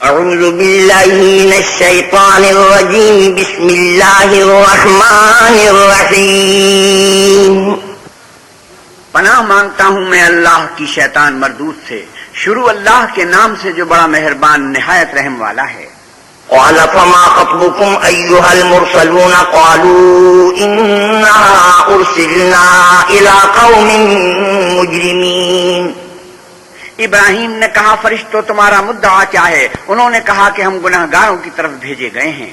اعوذ باللہ من الشیطان الرجیم بسم اللہ الرحمن الرحیم پناہ مانگتا ہوں میں اللہ کی شیطان مردود سے، شروع اللہ کے نام سے جو بڑا مہربان نہایت رحم والا ہے۔ قال فما خطبكم أيها المرسلون قالوا إنا أرسلنا إلى قوم مجرمين ابراہیم نے کہا فرشتوں تمہارا مدعا کیا ہے؟ انہوں نے کہا کہ ہم گناہگاروں کی طرف بھیجے گئے ہیں۔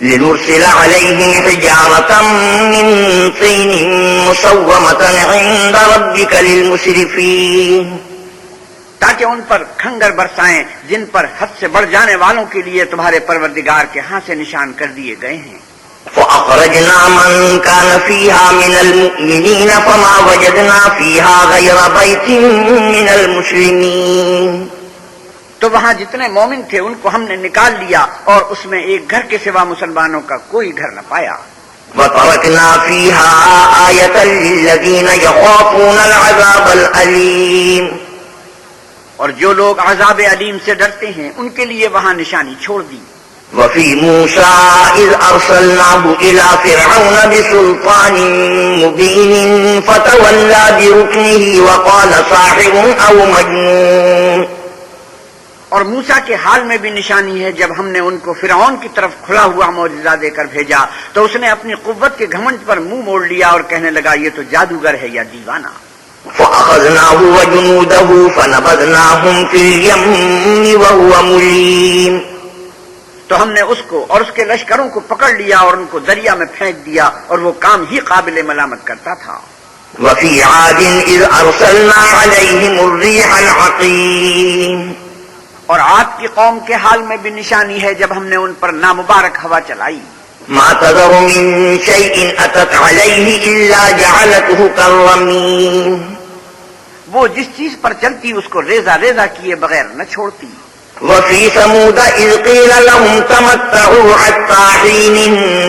لنرسل عليهم حجارة من طين مسومة عند ربك للمسرفين تاکہ ان پر کھنگر برسائیں جن پر حد سے بڑھ جانے والوں کے لیے تمہارے پروردگار کے ہاں سے نشان کر دیے گئے ہیں۔ فأخرجنا من كان فيها من المؤمنين فما وجدنا فيها غير بيت من المسلمين تو وہاں جتنے مومن تھے ان کو ہم نے نکال لیا اور اس میں ایک گھر کے سوا مسلمانوں کا کوئی گھر نہ پایا۔ وتركنا فيها آية للذين يخافون العذاب الأليم اور جو لوگ عذاب علیم سے ڈرتے ہیں ان کے لیے وہاں نشانی چھوڑ دی۔ وفي موسى إذ أرسلناه إلى فرعون بسلطان مبين فتولى بركنه وقال ساحر أو مجنون اور موسیٰ کے حال میں بھی نشانی ہے جب ہم نے ان کو فرعون کی طرف کھلا ہوا معجزہ دے کر بھیجا تو اس نے اپنی قوت کے گھمنڈ پر منہ موڑ لیا اور کہنے لگا یہ تو جادوگر ہے یا دیوانہ۔ فأخذناه وجنوده فنبذناهم في اليم وهو مليم تو ہم نے اس کو اور اس کے لشکروں کو پکڑ لیا اور ان کو دریا میں پھینک دیا اور وہ کام ہی قابل ملامت کرتا تھا۔ وفي عاد إذ أرسلنا عليهم الريح العقيم اور عاد کی قوم کے حال میں بھی نشانی ہے جب ہم نے ان پر نامبارک ہوا چلائی۔ ما تذر من شيء أتت عليه إلا جعلته كالرميم وہ جس چیز پر چلتی اس کو ریزہ ریزہ کیے بغیر نہ چھوڑتی۔ وفي ثمود إذ قيل لهم تمتعوا حتى حين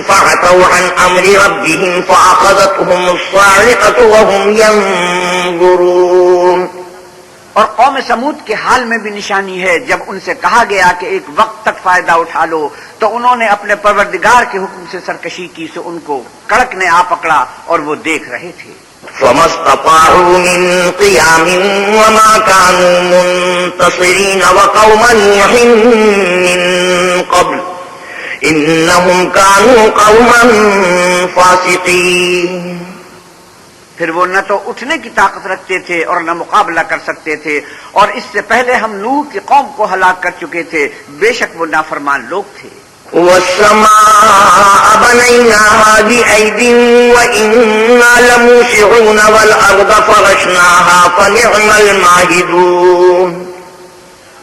فعتوا عن أمر ربهم فأخذتهم الصاعقة وهم ينظرون اور قوم سمود کے حال میں بھی نشانی ہے جب ان سے کہا گیا کہ ایک وقت تک فائدہ اٹھا لو تو انہوں نے اپنے پروردگار کے حکم سے سرکشی کی سو ان کو کڑک نے آ پکڑا اور وہ دیکھ رہے تھے۔ فما استطاعوا من قيام وما كانوا منتصرين وقوم نوح من قبل إنهم كانوا قوما فاسقين پھر وہ نہ تو اٹھنے کی طاقت رکھتے تھے اور نہ مقابلہ کر سکتے تھے، اور اس سے پہلے ہم نوح کی قوم کو ہلاک کر چکے تھے، بے شک وہ نافرمان لوگ تھے۔ والسماء بنيناها بأيد وإنا لموسعون والأرض فرشناها فنعم الماهدون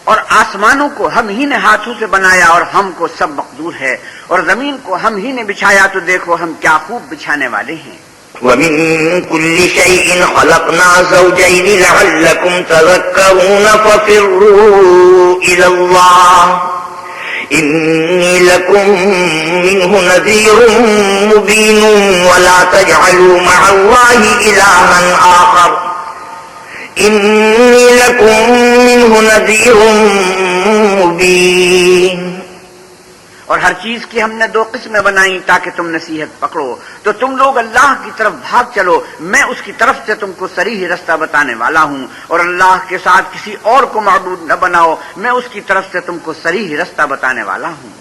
اور آسمانوں کو ہم ہی نے ہاتھوں سے بنایا اور ہم کو سب مقدور ہے، اور زمین کو ہم ہی نے بچھایا تو دیکھو ہم کیا خوب بچھانے والے ہیں۔ ومن كل شيء خلقنا زوجين لعلكم تذكرون ففروا إلى الله إني لكم منه نذير مبين ولا تجعلوا مع الله إلها آخر إني لكم منه نذير مبين اور ہر چیز کی ہم نے دو قسمیں بنائیں تاکہ تم نصیحت پکڑو، تو تم لوگ اللہ کی طرف بھاگ چلو، میں اس کی طرف سے تم کو صریح رستہ بتانے والا ہوں، اور اللہ کے ساتھ کسی اور کو معبود نہ بناؤ، میں اس کی طرف سے تم کو صریح رستہ بتانے والا ہوں۔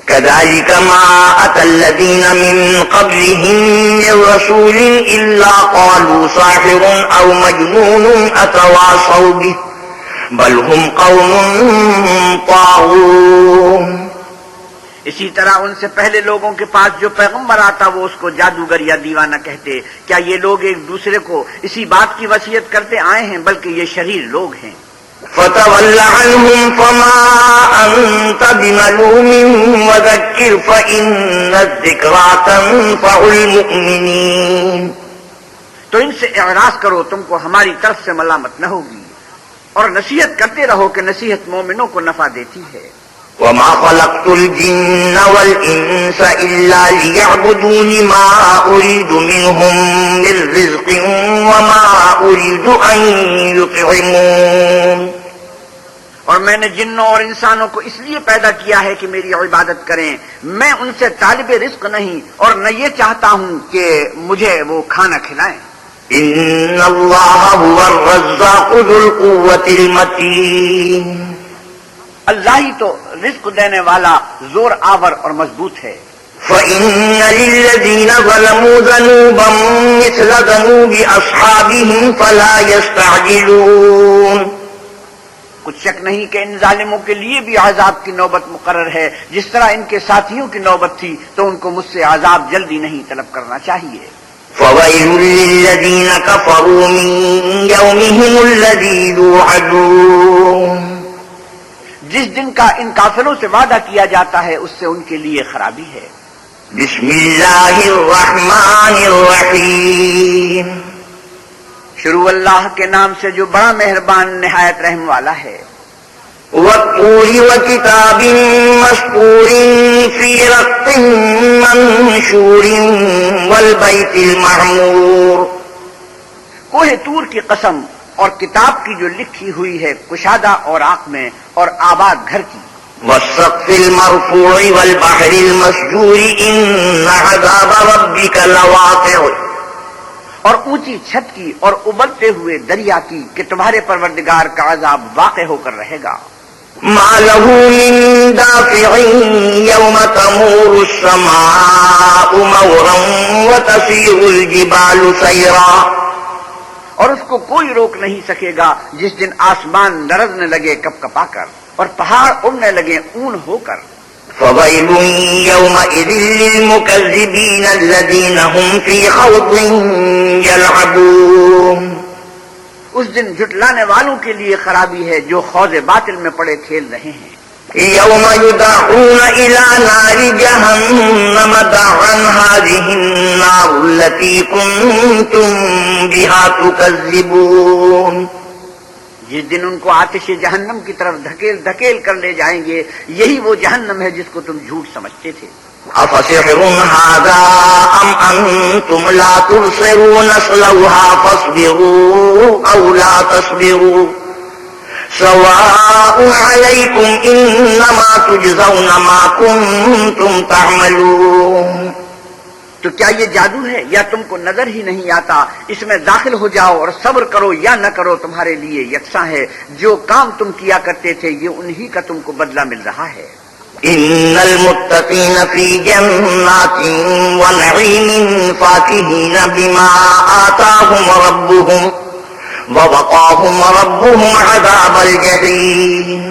كذلك ما أتى الذين من قبلهم من رسول إلا قالوا ساحر أو مجنون أتواصوا به بل هم قوم طاغون اسی طرح ان سے پہلے لوگوں کے پاس جو پیغمبر آتا وہ اس کو جادوگر یا دیوانہ کہتے، کیا یہ لوگ ایک دوسرے کو اسی بات کی وصیت کرتے آئے ہیں بلکہ یہ شریر لوگ ہیں۔ فتول عنهم فما أنت بملوم وذكر فإن الذكرى تنفع المؤمنين تو ان سے اعراض کرو، تم کو ہماری طرف سے ملامت نہ ہوگی، اور نصیحت کرتے رہو کہ نصیحت مومنوں کو نفع دیتی ہے۔ وما خلقت الجن والإنس إلا ليعبدون ما أريد منهم من رزق وما أريد أن يطعمون اور میں نے جنوں اور انسانوں کو اس لیے پیدا کیا ہے کہ میری عبادت کریں. میں ان سے طالب رزق نہیں اور نہ یہ چاہتا ہوں کہ مجھے وہ کھانا کھلائیں. ان اللہ هو الرزاق ذو القوة المتین. اللہ ہی تو رزق دینے والا زور آور اور مضبوط ہے. فإن للذین ظلموا ذنوبا مثل ذنوب اصحابهم فلا يستعجلون. کچھ شک نہیں کہ ان ظالموں کے لیے بھی عذاب کی نوبت مقرر ہے. جس طرح ان کے ساتھیوں کی نوبت تھی تو ان کو مجھ سے عذاب جلدی نہیں طلب کرنا چاہیے. فويل للذين كفروا من يومهم الذي يوعدون. جس دن کا ان کافروں سے وعدہ کیا جاتا ہے اس سے ان کے لیے خرابی ہے. بسم اللہ الرحمن الرحیم. شروع اللہ کے نام سے جو بڑا مہربان نہایت رحم والا ہے. والطور وكتاب مسطور في رق منشور والبيت المعمور. کوہ طور کی قسم اور کتاب کی جو لکھی ہوئی ہے کشادہ اور آنکھ میں اور آباد گھر کی. والسقف المرفوع والبحر المسجور ان عذاب ربك لواقع. اور اونچی چھت کی اور ابلتے ہوئے دریا کی کہ تمہارے پروردگار کا عذاب واقع ہو کر رہے گا. ما له من دافع يوم تمور السماء مورا وتسير الجبال سيرا. اور اس کو کوئی روک نہیں سکے گا جس دن آسمان لرزنے لگے کپ کپا کر اور پہاڑ اڑنے لگے اون ہو کر. فويل يومئذ للمكذبين الذين هم في خوض يلعبون. اس دن جھٹلانے والوں کے لیے خرابی ہے جو خوض باطل میں پڑے کھیل رہے ہیں. يوم يدعون إلى نار جهنم دعا هذه النار التي كنتم بها تكذبون. جس دن ان کو آتش جہنم کی طرف دھکیل دھکیل کر لے جائیں گے یہی وہ جہنم ہے جس کو تم جھوٹ سمجھتے تھے. أفسحر هذا أم أنتم لا تبصرون اصلوها فاصبروا أو لا تصبروا سواء عليكم إنما تجزون ما كنتم تعملون. تو کیا یہ جادو ہے یا تم کو نظر ہی نہیں آتا؟ اس میں داخل ہو جاؤ اور صبر کرو یا نہ کرو تمہارے لیے یکساں ہے. جو کام تم کیا کرتے تھے یہ انہی کا تم کو بدلہ مل رہا ہے. إن المتقين في جنات ونعيم فاكهين بما آتاهم ربهم ووقاهم ربهم عذاب الجحيم.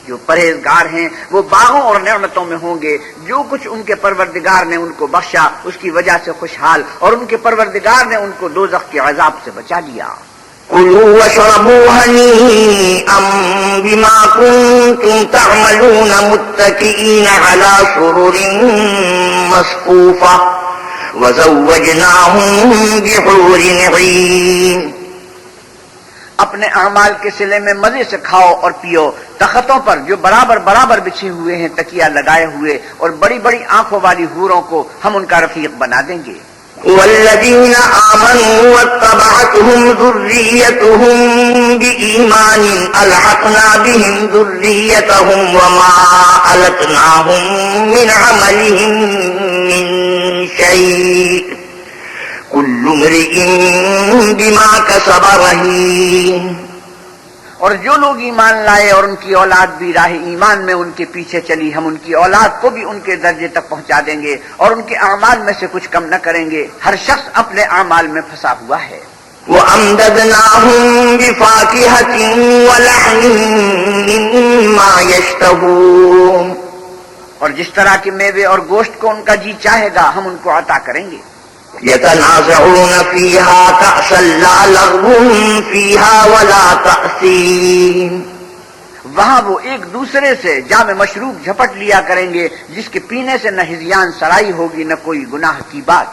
جو پرہیزگار ہیں وہ باغوں اور نعمتوں میں ہوں گے. جو کچھ ان کے پروردگار نے ان کو بخشا اس کی وجہ سے خوشحال اور ان کے پروردگار نے ان کو دوزخ کے عذاب سے بچا لیا. كلوا واشربوا هنيئا بما كنتم تعملون متكئين على سرر مصفوفة وزوجناهم بحور عين. اپنے اعمال کے صلے میں مزے سے کھاؤ اور پیو تختوں پر جو برابر برابر بچھے ہوئے ہیں تکیہ لگائے ہوئے اور بڑی بڑی آنکھوں والی حوروں کو ہم ان کا رفیق بنا دیں گے. والذين آمنوا واتبعتهم ذريتهم بإيمان ألحقنا بهم ذريتهم وما ألتناهم من عملهم من شيء كل امرئ بما كسب رهين. اور جو لوگ ایمان لائے اور ان کی اولاد بھی راہ ایمان میں ان کے پیچھے چلی ہم ان کی اولاد کو بھی ان کے درجے تک پہنچا دیں گے اور ان کے اعمال میں سے کچھ کم نہ کریں گے. ہر شخص اپنے اعمال میں پھنسا ہوا ہے. وَأَمْدَدْنَاهُمْ بِفَاكِهَةٍ وَلَحْمٍ مِّمَّا يَشْتَهُونَ. اور جس طرح کے میوے اور گوشت کو ان کا جی چاہے گا ہم ان کو عطا کریں گے. يتنازعون فيها كأسا لا لغو فيها ولا تأثيم. وہاں وہ ایک دوسرے سے جام مشروب جھپٹ لیا کریں گے جس کے پینے سے نہ ہذیان سرائی ہوگی نہ کوئی گناہ کی بات.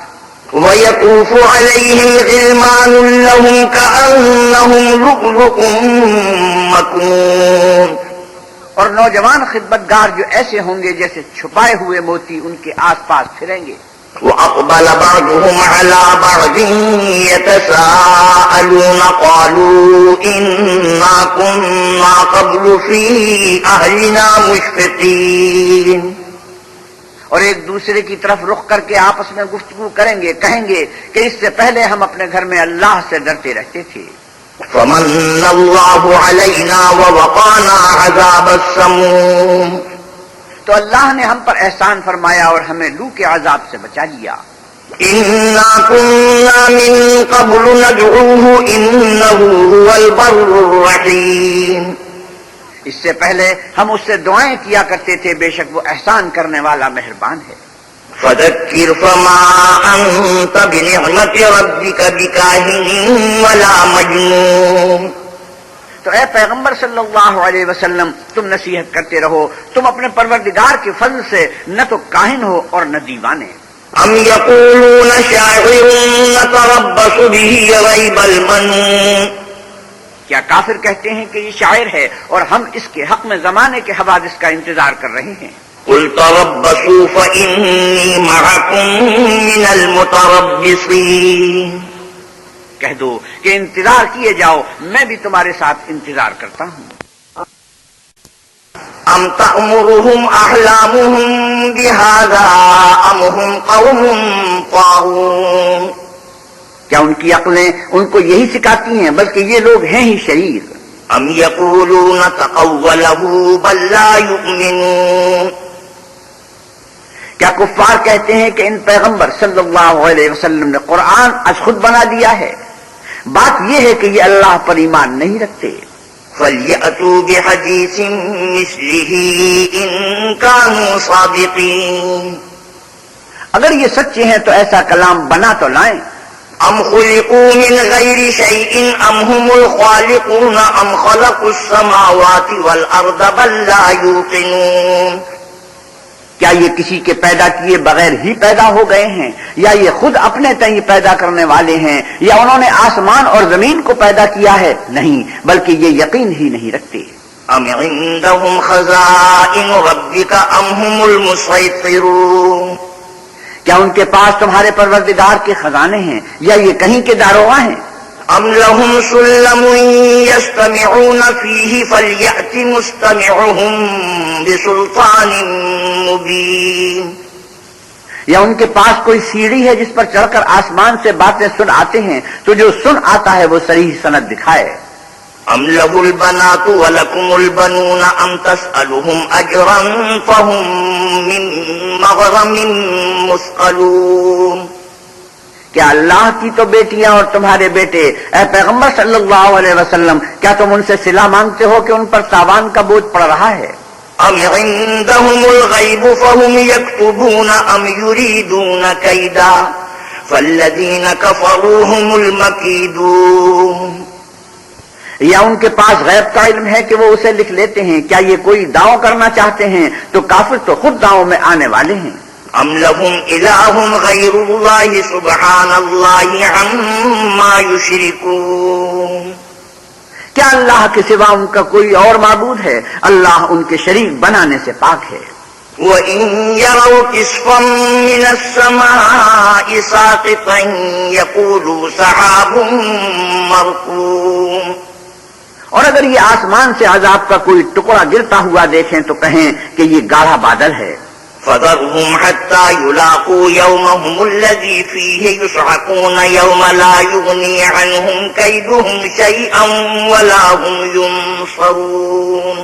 ويطوف عليهم غلمان لهم كأنهم لؤلؤ مكنون. اور نوجوان خدمتگار جو ایسے ہوں گے جیسے چھپائے ہوئے موتی ان کے آس پاس پھریں گے. وأقبل بعضهم على بعض يتساءلون قالوا إنا كنا كما قبل في أهلنا مشفقين. اور ایک دوسرے کی طرف رخ کر کے آپس میں گفتگو کریں گے، کہیں گے کہ اس سے پہلے ہم اپنے گھر میں اللہ سے ڈرتے رہتے تھے. فمن الله علينا ووقانا عذاب السموم. تو اللہ نے ہم پر احسان فرمایا اور ہمیں لو کے عذاب سے بچا لیا. إنا كنا من قبل ندعوه إنه هو البر الرحيم. اس سے پہلے ہم اس سے دعائیں کیا کرتے تھے، بے شک وہ احسان کرنے والا مہربان ہے. فذكر فما أنت بنعمة ربك بكاهن ولا مجنون. تو اے پیغمبر صلی اللہ علیہ وسلم تم نصیحت کرتے رہو، تم اپنے پروردگار کے فضل سے نہ تو کاہن ہو اور نہ دیوانے. أم يقولون شاعر نتربص به ريب المنون. کیا کافر کہتے ہیں کہ یہ شاعر ہے اور ہم اس کے حق میں زمانے کے حوادث کا انتظار کر رہے ہیں. قل تربصوا فإني معكم من المتربصين. کہہ دو کہ انتظار کیے جاؤ، میں بھی تمہارے ساتھ انتظار کرتا ہوں. أم تأمرهم أحلامهم بهذا أم هم قوم طاغون. کیا ان کی عقلیں ان کو یہی سکھاتی ہیں، بلکہ یہ لوگ ہیں ہی شریر. أم يقولون تقوله بل لا يؤمنون. کیا کفار کہتے ہیں کہ ان پیغمبر صلی اللہ علیہ وسلم نے قرآن از خود بنا دیا ہے؟ بات یہ ہے کہ یہ اللہ پر ایمان نہیں رکھتے. فَلْيَأْتُوا بِحَدِيثٍ مِثْلِهِ إِن كَانُوا صَادِقِينَ. اگر یہ سچے ہیں تو ایسا کلام بنا تو لائیں. أَمْ خُلِقُوا مِنْ غَيْرِ شَيْءٍ أَمْ هُمُ الْخَالِقُونَ أَمْ خَلَقُوا السَّمَاوَاتِ وَالْأَرْضَ بَل لَّا يُوقِنُونَ. کیا یہ کسی کے پیدا کیے بغیر ہی پیدا ہو گئے ہیں، یا یہ خود اپنے تئیں پیدا کرنے والے ہیں، یا انہوں نے آسمان اور زمین کو پیدا کیا ہے؟ نہیں، بلکہ یہ یقین ہی نہیں رکھتے. أَمْ عِندَهُمْ خَزَائِنُ رَبِّكَ أَمْ هُمُ الْمُصَيْطِرُونَ. کیا ان کے پاس تمہارے پروردگار کے خزانے ہیں، یا یہ کہیں کے داروغہ ہیں؟ أَمْ لَهُمْ سُلَّمٌ يَسْتَمِعُونَ فِيهِ فَلْيَأْتِ مُسْتَمِعُهُم بِسُلْطَانٍ مُّبِينٍ. یا ان کے پاس کوئی سیڑھی ہے جس پر چڑھ کر آسمان سے باتیں سن آتے ہیں، تو جو سن آتا ہے وہ صریح سند دکھائے. أَمْ لَهُ الْبَنَاتُ وَلَكُمُ الْبَنُونَ أَمْ تَسْأَلُهُمْ أَجْرًا فَهُمْ مِنْ مَغْرَمٍ مُثْقَلُونَ. کیا اللہ کی تو بیٹیاں اور تمہارے بیٹے، اے پیغمبر صلی اللہ علیہ وسلم، کیا تم ان سے صلہ مانگتے ہو کہ ان پر تاوان کا بوجھ پڑ رہا ہے؟ أَمْ عِندَهُمُ الْغَيْبُ فَهُمْ يَكْتُبُونَ أَمْ يُرِيدُونَ كَيْدًا فَالَّذِينَ كَفَرُوا هُمُ الْمَكِيدُونَ. یا ان کے پاس غیب کا علم ہے کہ وہ اسے لکھ لیتے ہیں؟ کیا یہ کوئی داؤں کرنا چاہتے ہیں؟ تو کافر تو خود داؤں میں آنے والے ہیں. أَمْ لَهُمْ إِلَٰهٌ غَيْرُ اللَّهِ سُبْحَانَ اللَّهِ عَمَّا يُشْرِكُونَ. کیا اللہ کے سوا ان کا کوئی اور معبود ہے؟ اللہ ان کے شریک بنانے سے پاک ہے. وَإِن يَرَوْا كِسْفًا مِّنَ السَّمَاءِ سَاقِطًا يَقُولُوا سَحَابٌ مَّرْكُومٌ. اور اگر یہ آسمان سے عذاب کا کوئی ٹکڑا گرتا ہوا دیکھیں تو کہیں کہ یہ گاڑھا بادل ہے. فَذَرْهُمْ حَتَّىٰ يُلَاقُوا يَوْمَهُمُ الَّذِي فِيهِ يُصْعَقُونَ يَوْمَ لَا يُغْنِي عَنْهُمْ كَيْدُهُمْ شَيْئًا وَلَا هُمْ يُنصَرُونَ.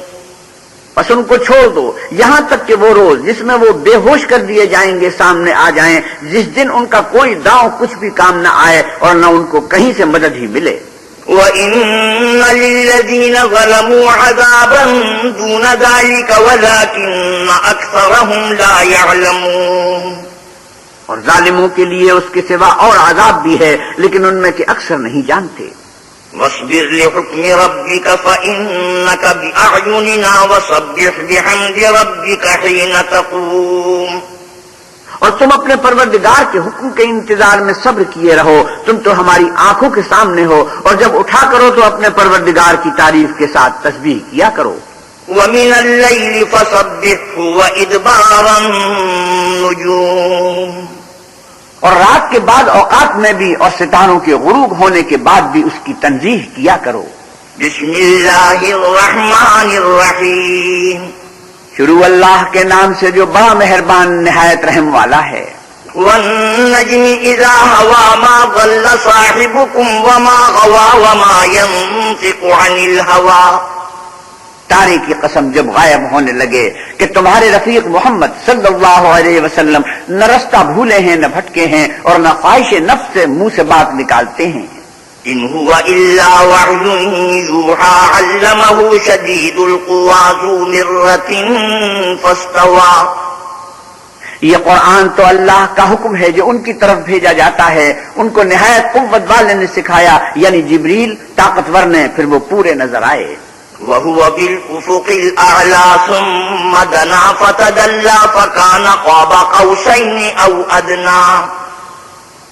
بس ان کو چھوڑ دو یہاں تک کہ وہ روز جس میں وہ بے ہوش کر دیے جائیں گے سامنے آ جائیں، جس دن ان کا کوئی داؤں کچھ بھی کام نہ آئے اور نہ ان کو کہیں سے مدد ہی ملے. وَإِنَّ لِلَّذِينَ ظَلَمُوا عَذَابًا دُونَ ذَلِكَ وَلَٰكِنَّ أَكْثَرَهُمْ لَا يَعْلَمُونَ. اور ظالموں کے لیے اس کے سوا اور عذاب بھی ہے، لیکن ان میں کے اکثر نہیں جانتے. وَاصْبِرْ لِحُكْمِ رَبِّكَ فَإِنَّكَ بِأَعْيُنِنَا وَسَبِّحْ بِحَمْدِ رَبِّكَ حِينَ تَقُومُ. اور تم اپنے پروردگار کے حکم کے انتظار میں صبر کیے رہو، تم تو ہماری آنکھوں کے سامنے ہو، اور جب اٹھا کرو تو اپنے پروردگار کی تعریف کے ساتھ تسبیح کیا کرو. وَمِنَ اللَّيْلِ فَسَبِّحْهُ وَإِدْبَارَ النُّجُومِ. اور رات کے بعد اوقات میں بھی اور ستاروں کے غروب ہونے کے بعد بھی اس کی تنزیہ کیا کرو. بسم اللہ الرحمن الرحیم شروع اللہ کے نام سے جو بڑا مہربان نہایت رحم والا ہے. والنجم اذا ہوا ما ضل صاحبكم وما غوا وما ينطق عن الهوى. تارے کی قسم جب غائب ہونے لگے کہ تمہارے رفیق محمد صلی اللہ علیہ وسلم نہ رستہ بھولے ہیں نہ بھٹکے ہیں اور نہ خواہش نفس سے منہ سے بات نکالتے ہیں. ان هو الا وحی یوحى علمه شدید القوى ذو مرة فاستوى. یہ قرآن تو اللہ کا حکم ہے جو ان کی طرف بھیجا جاتا ہے، ان کو نہایت قوت والے نے سکھایا، یعنی جبریل طاقتور نے، پھر وہ پورے نظر آئے. وهو بالافق الاعلى ثم دنا فتدلى فكان قاب قوسين او ادنى.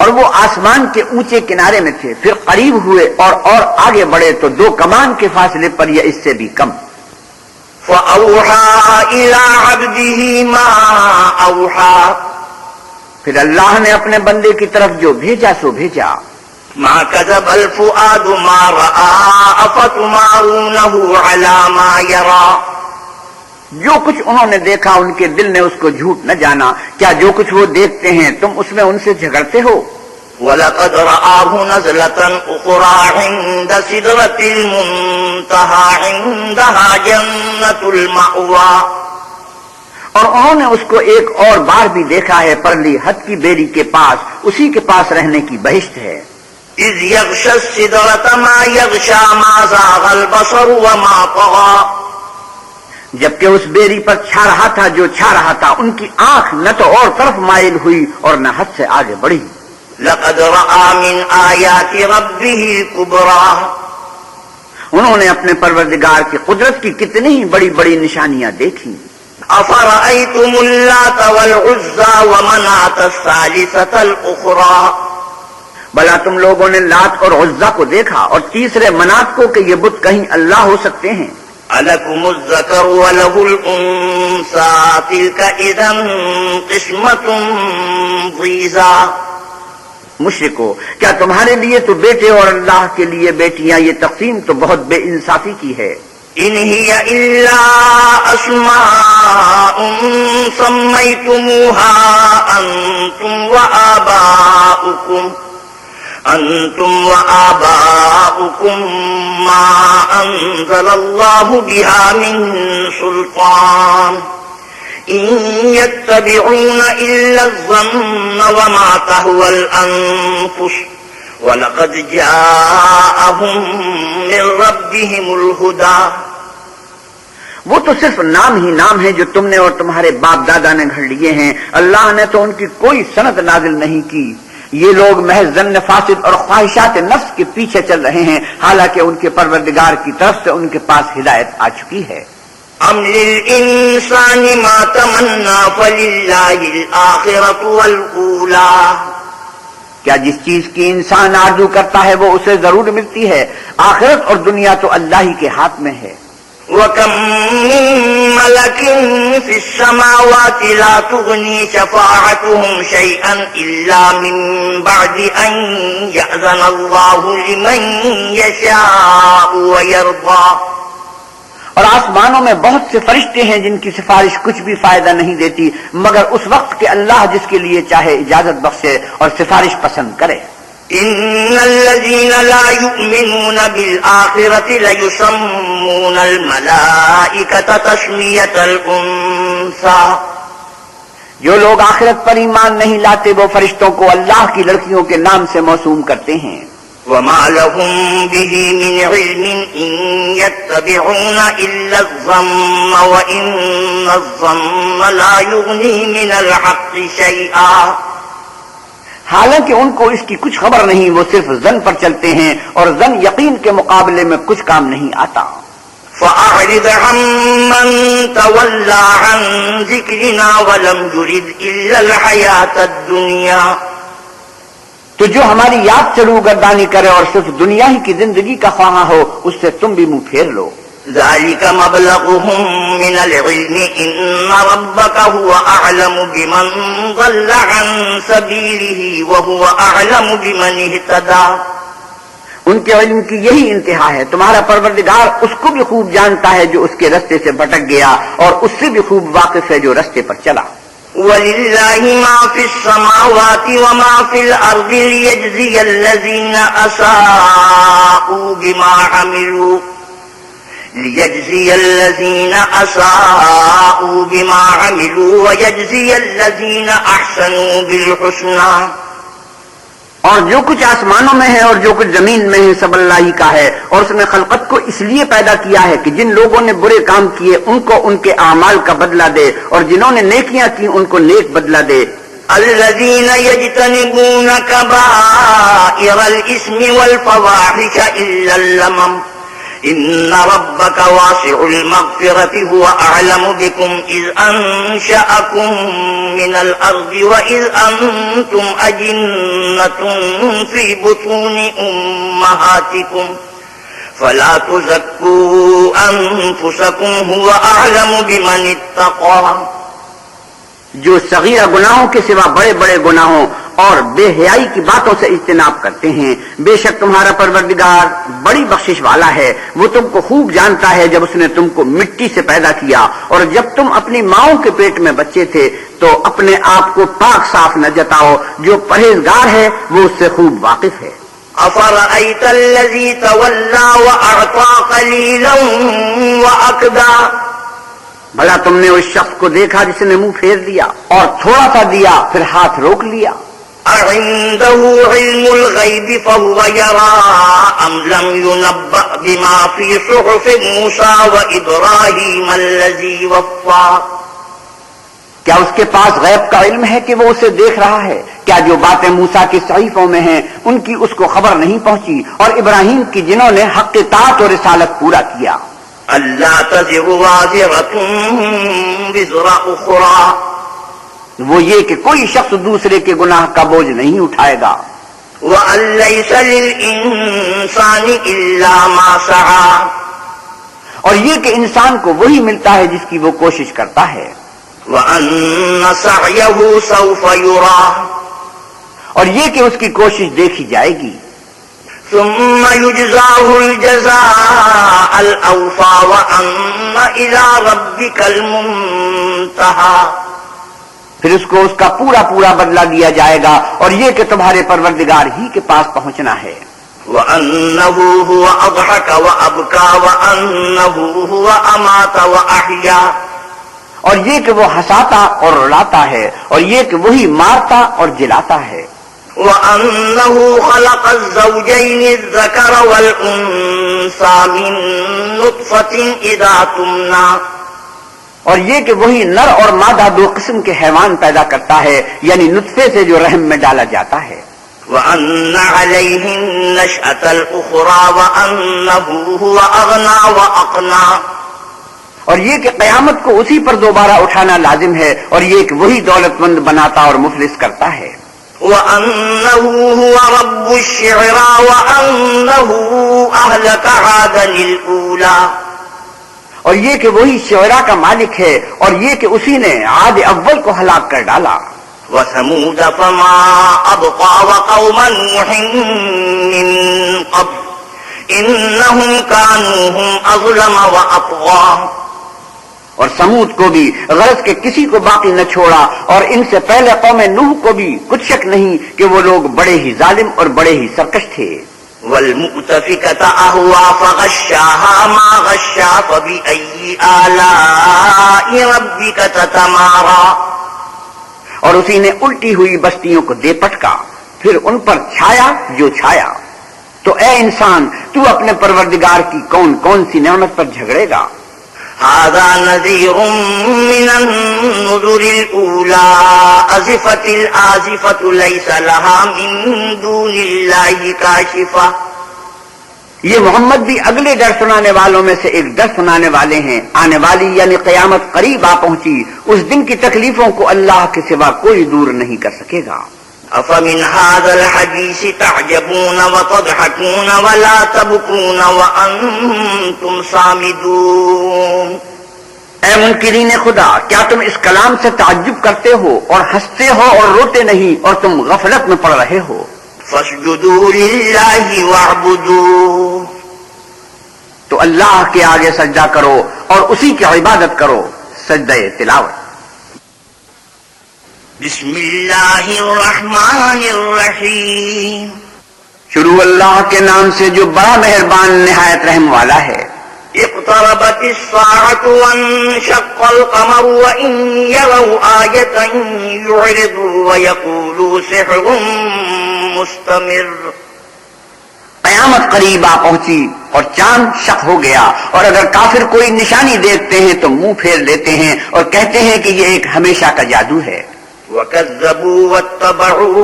اور وہ آسمان کے اونچے کنارے میں تھے، پھر قریب ہوئے اور آگے بڑھے تو 2 کمان کے فاصلے پر یا اس سے بھی کم. فأوحى إلى عبده ما أوحى. پھر اللہ نے اپنے بندے کی طرف جو بھیجا سو بھیجا. ما كذب الفؤاد ما رأى أفتمارونه على ما يرى. جو کچھ انہوں نے دیکھا ان کے دل نے اس کو جھوٹ نہ جانا، کیا جو کچھ وہ دیکھتے ہیں تم اس میں ان سے جھگڑتے ہو؟ وَلَقَدْ رَآهُ نَزْلَةً أُخْرَى عِندَ سِدْرَةِ الْمُنتَهَى عِندَهَا جَنَّةُ الْمَأْوَى. اور انہوں نے اس کو ایک اور بار بھی دیکھا ہے پرلی حد کی بیری کے پاس، اسی کے پاس رہنے کی بہشت ہے. إِذْ يَغْشَى السِّدْرَةَ مَا يَغْشَى مَا زَاغَ الْبَصَرُ وَمَا طَغَى. جبکہ اس بیری پر چھا رہا تھا جو چھا رہا تھا، ان کی آنکھ نہ تو اور طرف مائل ہوئی اور نہ حد سے آگے بڑھی. لَقَدْ رَأَى مِنْ آيَاتِ رَبِّهِ الْكُبْرَى. انہوں نے اپنے پروردگار کی قدرت کی کتنی ہی بڑی بڑی نشانیاں دیکھی. أَفَرَأَيْتُمُ اللَّاتَ وَالْعُزَّى وَمَنَاةَ الثَّالِثَةَ الْأُخْرَى. بھلا تم لوگوں نے لات اور عزا کو دیکھا اور تیسرے منات کو کہ یہ بت کہیں اللہ ہو سکتے ہیں. أَلَكُمُ الذَّكَرُ وَلَهُ الْأُنثَى تِلْكَ إِذًا قِسْمَةٌ ضِيزَى. مشرکو، کیا تمہارے لیے تو بیٹے اور اللہ کے لیے بیٹیاں؟ یہ تقسیم تو بہت بے انصافی کی ہے. إِنْ هِيَ إِلَّا أَسْمَاءٌ سَمَّيْتُمُوهَا أَنْتُمْ وَآبَاؤُكُمْ مَا أَنزَلَ اللَّهُ بِهَا مِنْ سُلْطَانٍ إِنْ يَتَّبِعُونَ إِلَّا الظَّنَّ وَمَا تَهْوَى الْأَنفُسُ وَلَقَدْ جَاءَهُمْ مِنْ رَبِّهِمُ الْهُدَى. وہ تو صرف نام ہی نام ہے جو تم نے اور تمہارے باپ دادا نے گھڑ لیے ہیں، اللہ نے تو ان کی کوئی سند نازل نہیں کی. یہ لوگ محض ظن فاسد اور خواہشات نفس کے پیچھے چل رہے ہیں، حالانکہ ان کے پروردگار کی طرف سے ان کے پاس ہدایت آ چکی ہے. أَمْ لِلْإِنسَانِ مَا تَمَنَّى فَلِلَّهِ الْآخِرَةُ وَالْأُولَى. کیا جس چیز کی انسان آرزو کرتا ہے وہ اسے ضرور ملتی ہے؟ آخرت اور دنیا تو اللہ ہی کے ہاتھ میں ہے. وَكَمْ مِن مَلَكٍ فِي السَّمَاوَاتِ لَا تُغْنِي شَفَاعَتُهُمْ شَيْئًا إِلَّا مِن بَعْدِ أَن يَأْذَنَ اللَّهُ لِمَن يَشَاءُ وَيَرْضَى. اور آسمانوں میں بہت سے فرشتے ہیں جن کی سفارش کچھ بھی فائدہ نہیں دیتی مگر اس وقت کہ اللہ جس کے لیے چاہے اجازت بخشے اور سفارش پسند کرے. إِنَّ الَّذِينَ لَا يُؤْمِنُونَ بِالْآخِرَةِ لَيُسَمُّونَ الْمَلَائِكَةَ تَسْمِيَةَ الْأُنثَى. جو لوگ آخرت پر ایمان نہیں لاتے وہ فرشتوں کو اللہ کی لڑکیوں کے نام سے موسوم کرتے ہیں. وَمَا لَهُم بِهِ مِنْ عِلْمٍ إِنْ يَتَّبِعُونَ إِلَّا الظَّنَّ وَإِنَّ الظَّنَّ لَا يُغْنِي مِنَ الْحَقِّ شَيْئًا. حالانکہ ان کو اس کی کچھ خبر نہیں، وہ صرف ظن پر چلتے ہیں اور ظن یقین کے مقابلے میں کچھ کام نہیں آتا. فَأَعْرِضْ عَمَّن تَوَلَّى عَن ذِكْرِنَا وَلَمْ يُرِدْ إِلَّا الْحَيَاةَ الدُّنْيَا. تو جو ہماری یاد سے روگردانی کرے اور صرف دنیا ہی کی زندگی کا خواہاں ہو اس سے تم بھی منہ پھیر لو. ذَلِكَ مَبْلَغُهُم مِّنَ الْعِلْمِ إِنَّ رَبَّكَ هُوَ أَعْلَمُ بِمَنْ ضَلَّ عَن سَبِيلِهِ وَهُوَ أَعْلَمُ بِمَنِ اهْتَدَى. ان کے علم کی یہی انتہا ہے. تمہارا پروردگار اس کو بھی خوب جانتا ہے جو اس کے رستے سے بھٹک گیا، اور اس سے بھی خوب واقف ہے جو رستے پر چلا. وَلِلَّهِ مَا فِي السَّمَاوَاتِ وَمَا فِي الْأَرْضِ لِيَجْزِيَ الَّذِينَ أَسَاءُوا بِمَا عَمِلُوا وَيَجْزِيَ الَّذِينَ أَحْسَنُوا بِالْحُسْنَى. اور جو کچھ آسمانوں میں ہے اور جو کچھ زمین میں ہے سب اللہ ہی کا ہے، اور اس نے خلقت کو اس لیے پیدا کیا ہے کہ جن لوگوں نے برے کام کیے ان کو ان کے اعمال کا بدلہ دے، اور جنہوں نے نیکیاں کی ان کو نیک بدلہ دے. الذين يجتنبون كبائر الإثم والفواحش إلا اللمم إن ربك واسع المغفرة هو أعلم بكم إذ أنشأكم من الأرض وإذ أنتم أجنة في بطون أمهاتكم فلا تزكوا أنفسكم هو أعلم بمن اتقى. جو صغیرہ گناہوں کے سوا بڑے بڑے گناہوں اور بے حیائی کی باتوں سے اجتناب کرتے ہیں، بے شک تمہارا پروردگار بڑی بخشش والا ہے. وہ تم کو خوب جانتا ہے جب اس نے تم کو مٹی سے پیدا کیا، اور جب تم اپنی ماؤں کے پیٹ میں بچے تھے تو اپنے آپ کو پاک صاف نہ جتاؤ. جو پرہیزگار ہے وہ اس سے خوب واقف ہے. أفرأيت الذي تولى وأعطى قليلا وأكدى. بھلا تم نے اس شخص کو دیکھا جس نے منہ پھیر دیا اور تھوڑا سا دیا پھر ہاتھ روک لیا. أعنده علم الغيب فهو يرى أم لم ينبأ بما في صحف موسى وإبراهيم الذي وفى. کیا اس کے پاس غیب کا علم ہے کہ وہ اسے دیکھ رہا ہے؟ کیا جو باتیں موسیٰ کی صحیفوں میں ہیں ان کی اس کو خبر نہیں پہنچی، اور ابراہیم کی جنہوں نے حق اطاعت اور رسالت پورا کیا. ألا تزر وازرة وزر أخرى. وہ یہ کہ کوئی شخص دوسرے کے گناہ کا بوجھ نہیں اٹھائے گا. وأن ليس للإنسان إلا ما سعى. اور یہ کہ انسان کو وہی ملتا ہے جس کی وہ کوشش کرتا ہے. وأن سعيه سوف يرى. اور یہ کہ اس کی کوشش دیکھی جائے گی. ثم يجزاه الجزاء الأوفى وأن إلى ربك المنتهى. پھر اس کو اس کا پورا پورا بدلہ دیا جائے گا، اور یہ کہ تمہارے پروردگار ہی کے پاس پہنچنا ہے. وأنه هو أضحك وأبكى وأنه هو أمات وأحيا. اور یہ کہ وہ ہنساتا اور رلاتا ہے، اور یہ کہ وہی مارتا اور جلاتا ہے. وأنه خلق الزوجين الذكر والأنثى من نطفة إذا تمنى. اور یہ کہ وہی نر اور مادہ دو قسم کے حیوان پیدا کرتا ہے، یعنی نطفے سے جو رحم میں ڈالا جاتا ہے. وأن عليه النشأة الأخرى وأنه هو أغنى وأقنى. اور یہ کہ قیامت کو اسی پر دوبارہ اٹھانا لازم ہے، اور یہ کہ وہی دولت مند بناتا اور مفلس کرتا ہے. وأنه هو رب الشعرى وأنه أهلك عادا الأولى. اور یہ کہ وہی شعراء کا مالک ہے، اور یہ کہ اسی نے عاد اول کو ہلاک کر ڈالا. وثمود فما أبقى وقوم نوح من قبل إنهم كانوا هم أظلم وأطغى. اور سمود کو بھی غرض کے کسی کو باقی نہ چھوڑا، اور ان سے پہلے قوم نوح کو بھی کچھ شک نہیں کہ وہ لوگ بڑے ہی ظالم اور بڑے ہی سرکش تھے. والمؤتفكة أهوى فغشاها ما غشا فبأي آلاء ربك تتمارى. اور اسی نے الٹی ہوئی بستیوں کو دے پٹکا، پھر ان پر چھایا جو چھایا. تو اے انسان، تو اپنے پروردگار کی کون کون سی نعمت پر جھگڑے گا. هذا نذير من النذر الأولى أزفت الآزفة ليس لها من دون الله كاشفة. یہ محمد بھی اگلے ڈر سنانے والوں میں سے ایک ڈر سنانے والے ہیں. آنے والی یعنی قیامت قریب آ پہنچی، اس دن کی تکلیفوں کو اللہ کے سوا کوئی دور نہیں کر سکے گا. أفمن هذا الحديث تعجبون وتضحكون ولا تبكون وأنتم صامدون. اے منکرین خدا، کیا تم اس کلام سے تعجب کرتے ہو اور ہنستے ہو اور روتے نہیں، اور تم غفلت میں پڑ رہے ہو؟ فاسجدوا للہ واعبدوہ، تو اللہ کے آگے سجدہ کرو اور اسی کی عبادت کرو، سجدہ تلاوت۔ بسم اللہ الرحمن الرحیم، شروع اللہ کے نام سے جو بڑا مہربان نہایت رحم والا ہے۔ اقتربت الساعة وانشق القمر وإن يروا آية يعرضوا ويقولوا سحر مستمر، قیامت قریب آ پہنچی اور چاند شق ہو گیا، اور اگر کافر کوئی نشانی دیکھتے ہیں تو منہ پھیر لیتے ہیں اور کہتے ہیں کہ یہ ایک ہمیشہ کا جادو ہے۔ وَكَذَّبُوا وَاتَّبَعُوا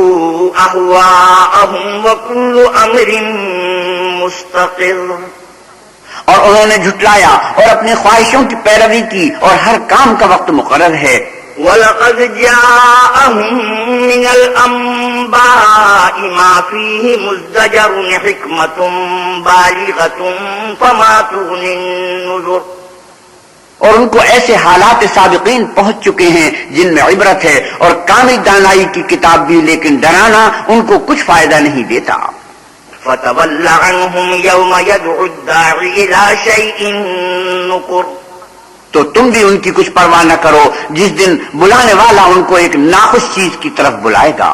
أَهْوَاءَهُمْ وَكُلُّ أَمْرٍ مُسْتَقِرٌ، اور انہوں نے جھٹلایا اور اپنی خواہشوں کی پیروی کی، اور ہر کام کا وقت مقرر ہے۔ وَلَقَدْ جَاءَهُم مِّنَ الْأَنبَاءِ مَا فِيهِ مُزْدَجَرٌ حِكْمَةٌ بَالِغَةٌ فَمَا تُغْنِ النُّذُرُ، اور ان کو ایسے حالات سابقین پہنچ چکے ہیں جن میں عبرت ہے، اور کامل دانائی کی کتاب بھی، لیکن ڈرانا ان کو کچھ فائدہ نہیں دیتا۔ فَتَوَلَّ عَنْهُمْ يَوْمَ يَدْعُ الدَّاعِ إِلَىٰ شَيْءٍ نُّكُرٍ، تو تم بھی ان کی کچھ پرواہ نہ کرو جس دن بلانے والا ان کو ایک ناخوش چیز کی طرف بلائے گا۔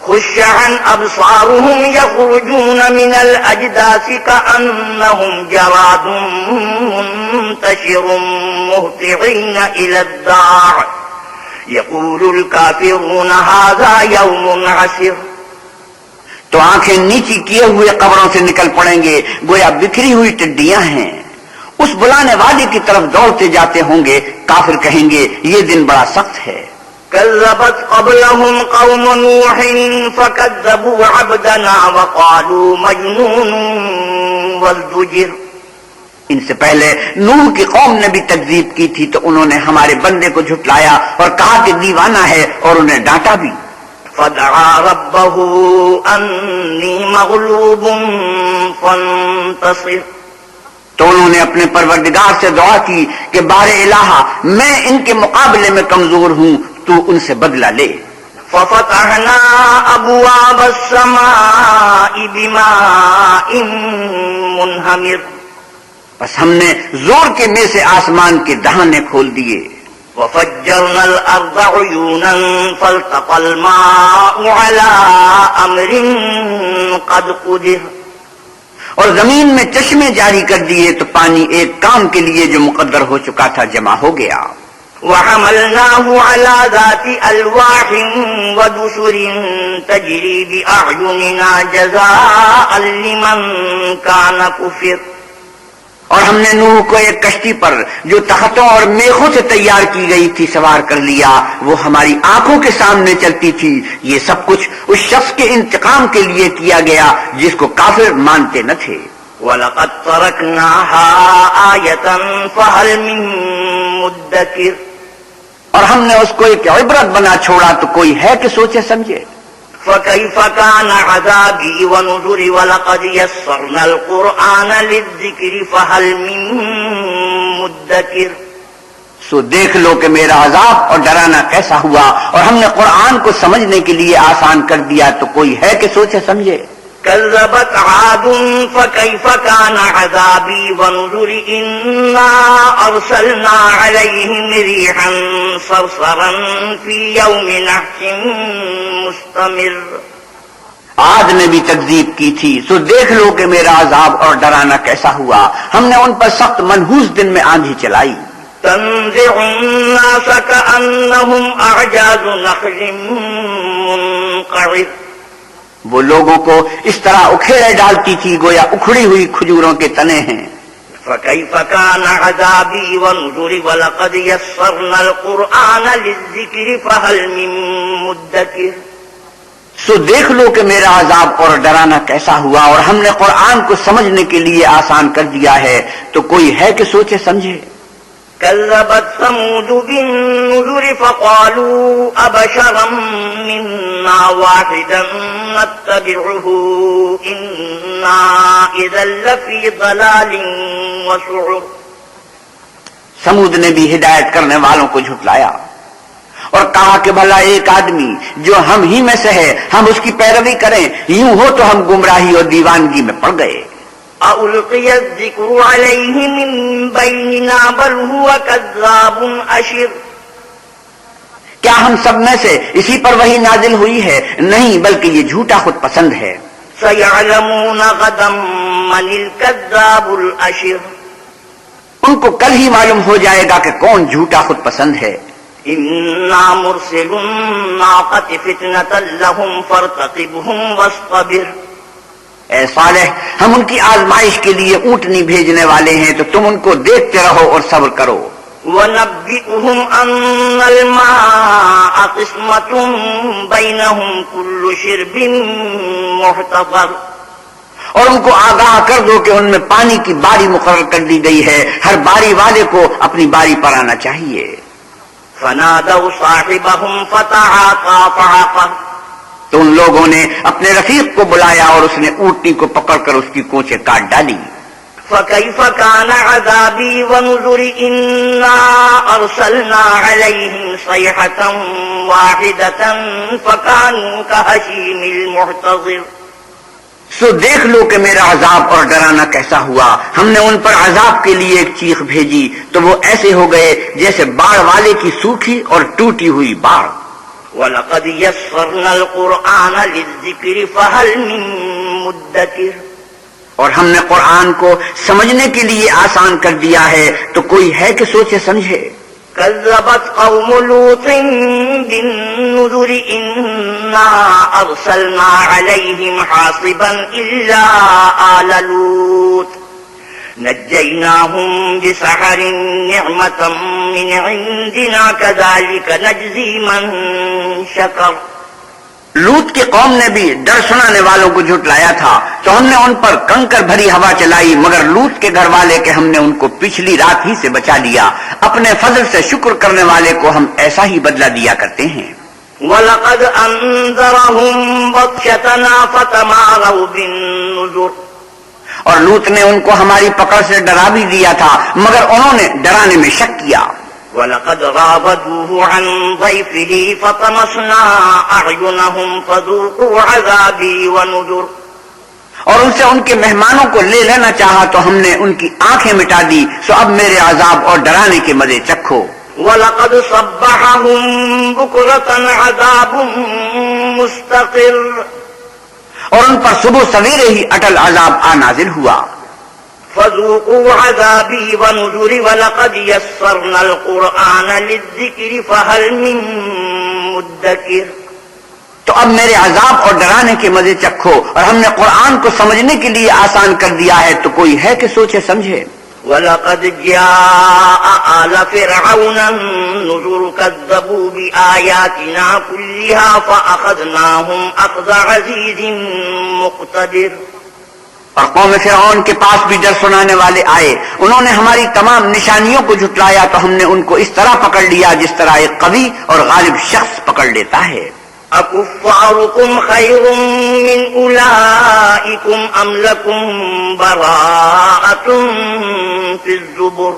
خُشَّ عَنْ أَبْصَارُهُمْ يَخْرُجُونَ مِنَ الْأَجْدَاثِ كَأَنَّهُمْ جَرَادٌ مُّنتَشِرٌ مُّهْطِعِينَ إِلَى الدَّاعِ يَقُولُ الْكَافِرُونَ هَٰذَا يَوْمٌ عَسِرٌ، تو آنکھیں نیچی کیے ہوئے قبروں سے نکل پڑیں گے گویا بکھری ہوئی ٹڈیاں ہیں، اس بلانے والے کی طرف دوڑتے جاتے ہوں گے۔ کافر کہیں گے یہ دن بڑا سخت ہے۔ كذبت قبلهم قوم نوح فكذبوا عبدنا وقالوا مجنون وازدجر، ان سے پہلے نوح کی قوم نے بھی تکذیب کی تھی تو انہوں نے ہمارے بندے کو جھٹلایا اور کہا کہ دیوانہ ہے، اور انہیں ڈانٹا بھی۔ فدعا ربه أني مغلوب فانتصر، تو انہوں نے اپنے پروردگار سے دعا کی کہ بار الہ میں ان کے مقابلے میں کمزور ہوں، تو ان سے بدلہ لے۔ ففتحنا أبواب السماء بماء منهمر، بس ہم نے زور کے میں سے آسمان کے دہانے کھول دیے۔ وفجرنا الأرض عيونا فالتقى الماء على أمر قد قدر، اور زمین میں چشمے جاری کر دیے تو پانی ایک کام کے لیے جو مقدر ہو چکا تھا جمع ہو گیا۔ وحملناه على ذات ألواح ودسر تجري بأعيننا جزاء لمن كان كفر، اور ہم نے نوح کو ایک کشتی پر جو تختوں اور میخوں سے تیار کی گئی تھی سوار کر لیا، وہ ہماری آنکھوں کے سامنے چلتی تھی۔ یہ سب کچھ اس شخص کے انتقام کے لیے کیا گیا جس کو کافر مانتے نہ تھے۔ وَلَقَدْ تَرَكْنَاهَا آيَةً فَهَلْ مِن مُدَّكِرٍ، اور ہم نے اس کو ایک عبرت بنا چھوڑا تو کوئی ہے کہ سوچے سمجھے۔ فَكَيْفَ كَانَ عَذَابِي وَنُذُرِ وَلَقَدْ يَسَّرْنَا الْقُرْآنَ لِلذِّكْرِ فَهَلْ مِن مُدَّكِرٍ، سو دیکھ لو کہ میرا عذاب اور ڈرانا کیسا ہوا، اور ہم نے قرآن کو سمجھنے کے لیے آسان کر دیا تو کوئی ہے کہ سوچے سمجھے۔ كذبت عاد فكيف كان عذابي ونذر إنا أرسلنا عليهم ريحا صرصرا في يوم نحس مستمر، عاد نے بھی تکذیب کی تھی، سو دیکھ لو کہ میرا عذاب اور ڈرانا کیسا ہوا، ہم نے ان پر سخت منحوس دن میں آندھی چلائی۔ تنزع الناس كأنهم أعجاز نخل منقعر، وہ لوگوں کو اس طرح اکھیڑے ڈالتی تھی گویا اکھڑی ہوئی کھجوروں کے تنے ہیں۔ فكيف كان عذابي ونذر ولقد يسرنا القرآن للذكر فهل من مدكر، سو دیکھ لو کہ میرا عذاب اور ڈرانا کیسا ہوا، اور ہم نے قرآن کو سمجھنے کے لیے آسان کر دیا ہے تو کوئی ہے کہ سوچے سمجھے۔ كذبت ثمود بالنذر فقالوا أبشرا منا واحدا نتبعه إنا إذا لفي ضلال وسعر، سمود نے بھی ہدایت کرنے والوں کو جھٹلایا، اور کہا کہ بھلا ایک آدمی جو ہم ہی میں سے ہے ہم اس کی پیروی کریں، یوں ہو تو ہم گمراہی اور دیوانگی میں پڑ گئے۔ أَأُلْقِيَ الذِّكْرُ عَلَيْهِ مِن بَيْنِنَا بَلْ هُوَ كَذَّابٌ أَشِرٌ، کیا ہم سب میں سے اسی پر وحی نازل ہوئی ہے؟ نہیں، بلکہ یہ جھوٹا خود پسند ہے۔ سَيَعْلَمُونَ غَدًا مَنِ الْكَذَّابُ الْأَشِرُ، ان کو کل ہی معلوم ہو جائے گا کہ کون جھوٹا خود پسند ہے۔ إِنَّا مُرْسِلُو النَّاقَةِ فِتْنَةً لَهُمْ فَارْتَقِبْهُمْ وَاصْطَبِرْ، اے صالح، ہم ان کی آزمائش کے لیے اونٹنی بھیجنے والے ہیں تو تم ان کو دیکھتے رہو اور صبر کرو۔ وَنَبِّئُهُمْ أَنَّ الْمَاءَ قِسْمَةٌ بَيْنَهُمْ كُلُّ شِرْبٍ مُحْتَضَرٌ، اور ان کو آگاہ کر دو کہ ان میں پانی کی باری مقرر کر دی گئی ہے، ہر باری والے کو اپنی باری پر آنا چاہیے۔ فَنَادَوْا صَاحِبَهُمْ فَتَعَاطَىٰ فَعَقَرَ، تو ان لوگوں نے اپنے رفیق کو بلایا اور اس نے اونٹنی کو پکڑ کر اس کی کونچیں کاٹ ڈالی۔ فَكَيْفَ كَانَ عَذَابِي وَنُذُرِ إِنَّا أَرْسَلْنَا عَلَيْهِمْ صَيْحَةً وَاحِدَةً فَكَانُوا كَهَشِيمِ الْمُحْتَظِرِ، سو دیکھ لو کہ میرا عذاب اور ڈرانا کیسا ہوا۔ ہم نے ان پر عذاب کے لیے ایک چیخ بھیجی تو وہ ایسے ہو گئے جیسے باڑ والے کی سوکھی اور ٹوٹی ہوئی باڑ۔ وَلَقَدْ يَسَّرْنَا الْقُرْآنَ لِلذِّكْرِ فَهَلْ مِن مُّدَّكِرٍ، اور ہم نے قرآن کو سمجھنے کے لیے آسان کر دیا ہے تو کوئی ہے کہ سوچے سمجھے۔ كَذَّبَتْ قَوْمُ لُوطٍ بِالنُّذُرِ إِنَّا أَرْسَلْنَا عَلَيْهِمْ حَاصِبًا إِلَّا آلَ لُوطٍ نَجَّيْنَاهُمْ بِسَحَرٍ نِعْمَةً مِّنْ عِندِنَا كَذَلِكَ نَجْزِي مَن شَكَرَ، لوط کی قوم نے بھی ڈر سنانے والوں کو جھٹلایا تھا تو ہم نے ان پر کنکر بھری ہوا چلائی، مگر لوط کے گھر والے کہ ہم نے ان کو پچھلی رات ہی سے بچا لیا۔ اپنے فضل سے شکر کرنے والے کو ہم ایسا ہی بدلہ دیا کرتے ہیں۔ وَلَقَدْ أَنذَرَهُم بَطْشَتَنَا فَتَمَارَوْا بِالنُّذُرِ، اور لوط نے ان کو ہماری پکڑ سے ڈرا بھی دیا تھا مگر انہوں نے ڈرانے میں شک کیا۔ وَلَقَدْ رَاوَدُوهُ عَن ضَيْفِهِ فَطَمَسْنَا أَعْيُنَهُمْ فَذُوقُوا عَذَابِي وَنُذُرِ، اور ان سے ان کے مہمانوں کو لے لینا چاہا تو ہم نے ان کی آنکھیں مٹا دی، سو اب میرے عذاب اور ڈرانے کے مزے چکھو۔ وَلَقَدْ صَبَّحَهُم بُكْرَةً عَذَابٌ مُسْتَقِرٌّ، اور ان پر صبح سویرے ہی اٹل عذاب آ نازل ہوا۔ فَذُوقُوا عَذَابِي وَنُذُرِ وَلَقَدْ يَسَّرْنَا الْقُرْآنَ لِلذِّكْرِ فَهَلْ مِن مُّدَّكِرٍ، تو اب میرے عذاب اور ڈرانے کے مزے چکھو، اور ہم نے قرآن کو سمجھنے کے لیے آسان کر دیا ہے تو کوئی ہے کہ سوچے سمجھے۔ وَلَقَدْ جَاءَ آلَ فِرْعَوْنَ النُّذُرُ كَذَّبُوا بِآيَاتِنَا كُلِّهَا فَأَخَذْنَاهُمْ أَخْذَ عَزِيزٍ مُقْتَدِرٍ، اور قوم فرعون کے پاس بھی ڈر سنانے والے آئے، انہوں نے ہماری تمام نشانیوں کو جھٹلایا تو ہم نے ان کو اس طرح پکڑ لیا جس طرح ایک قوی اور غالب شخص پکڑ لیتا ہے۔ أَكُفَّارُكُمْ خَيْرٌ مِّنْ أُولَٰئِكُمْ أَمْ لَكُمْ بَرَاءَةٌ فِي الزُّبُرِ،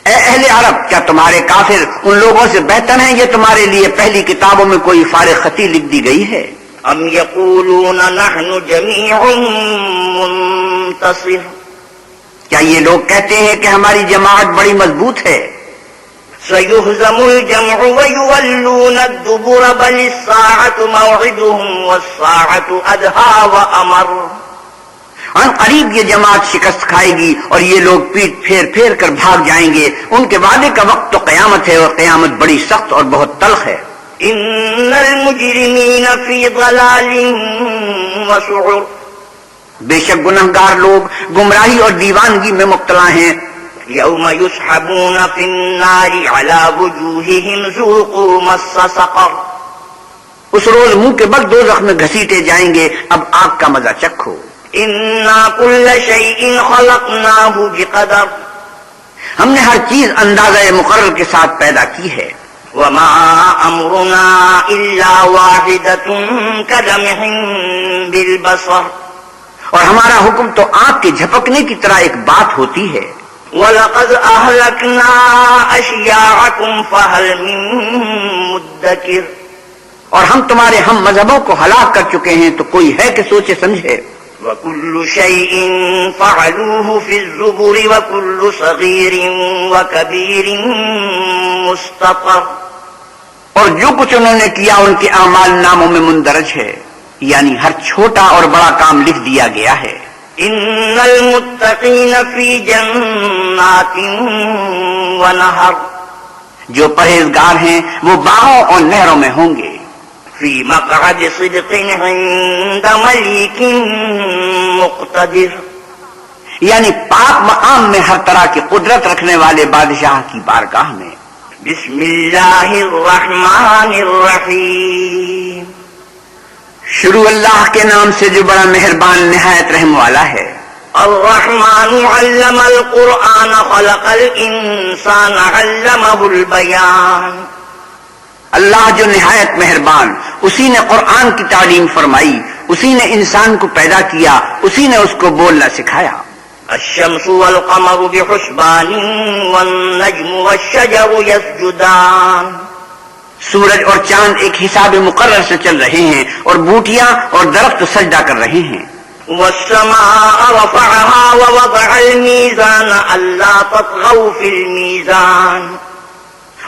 اے اہل عرب، کیا تمہارے کافر ان لوگوں سے بہتر ہیں یہ تمہارے لیے پہلی کتابوں میں کوئی فارغ خطی لکھ دی گئی ہے؟ أَمْ يَقُولُونَ نَحْنُ جَمِيعٌ مُّنتَصِرٌ، کیا یہ لوگ کہتے ہیں کہ ہماری جماعت بڑی مضبوط ہے؟ سَيُهْزَمُ الْجَمْعُ وَيُوَلُّونَ الدُّبُرَ بَلِ السَّاعَةُ مَوْعِدُهُمْ وَالسَّاعَةُ أَدْهَىٰ وَأَمَرُّ، ان قریب یہ جماعت شکست کھائے گی اور یہ لوگ پیٹ پھیر پھیر کر بھاگ جائیں گے۔ ان کے وعدے کا وقت تو قیامت ہے اور قیامت بڑی سخت اور بہت تلخ ہے۔ إِنَّ الْمُجْرِمِينَ فِي ضَلَالٍ وَسُعُرٍ، بے شک گنہگار لوگ گمراہی اور دیوانگی میں مبتلا ہیں۔ يَوْمَ يُسْحَبُونَ فِي النَّارِ عَلَىٰ وُجُوهِهِمْ ذُوقُوا مَسَّ سَقَرَ، اس روز منہ کے بل دوزخ میں گھسیٹے جائیں گے، اب آگ کا مزہ چکھو۔ إِنَّا كُلَّ شَيْءٍ خَلَقْنَاهُ بِقَدَرٍ، ہم نے ہر چیز اندازہ مقرر کے ساتھ پیدا کی ہے۔ وَمَا أَمْرُنَا إِلَّا وَاحِدَةٌ كَلَمْحٍ بِالْبَصَرِ، اور ہمارا حکم تو آنکھ کے جھپکنے کی طرح ایک بات ہوتی ہے۔ وَلَقَدْ أَهْلَكْنَا أَشْيَاعَكُمْ فَهَلْ مِن مدکر. اور ہم تمہارے ہم مذہبوں کو ہلاک کر چکے ہیں، تو کوئی ہے کہ سوچے سمجھے. وَكُلُّ شَيْءٍ فَعَلُوهُ فِي الزُّبُرِ وَكُلُّ صَغِيرٍ وَكَبِيرٍ مُسْتَطَرٌ. اور جو کچھ انہوں نے کیا ان کے اعمال ناموں میں مندرج ہے، یعنی ہر چھوٹا اور بڑا کام لکھ دیا گیا ہے. إِنَّ الْمُتَّقِينَ فِي جَنَّاتٍ وَنَهَرٍ. جو پرہیزگار ہیں وہ باغوں اور نہروں میں ہوں گے. فِي مَقْعَدِ صِدْقٍ عِندَ مَلِيكٍ مُقْتَدِرٍ. یعنی پاک مقام میں ہر طرح کی قدرت رکھنے والے بادشاہ کی بارگاہ میں. بسم اللہ الرحمن الرحیم. شروع اللہ کے نام سے جو بڑا مہربان نہایت رحم والا ہے. الرحمن علم القرآن خلق الانسان علمہ البیان. اللہ جو نہایت مہربان، اسی نے قرآن کی تعلیم فرمائی، اسی نے انسان کو پیدا کیا، اسی نے اس کو بولنا سکھایا. الشمس والقمر بحسبان والنجم والشجر يسجدان. سورج اور چاند ایک حساب مقرر سے چل رہے ہیں، اور بوٹیاں اور درخت سجدہ کر رہے ہیں. والسماء رفعها ووضع الميزان ألا تطغوا في الميزان.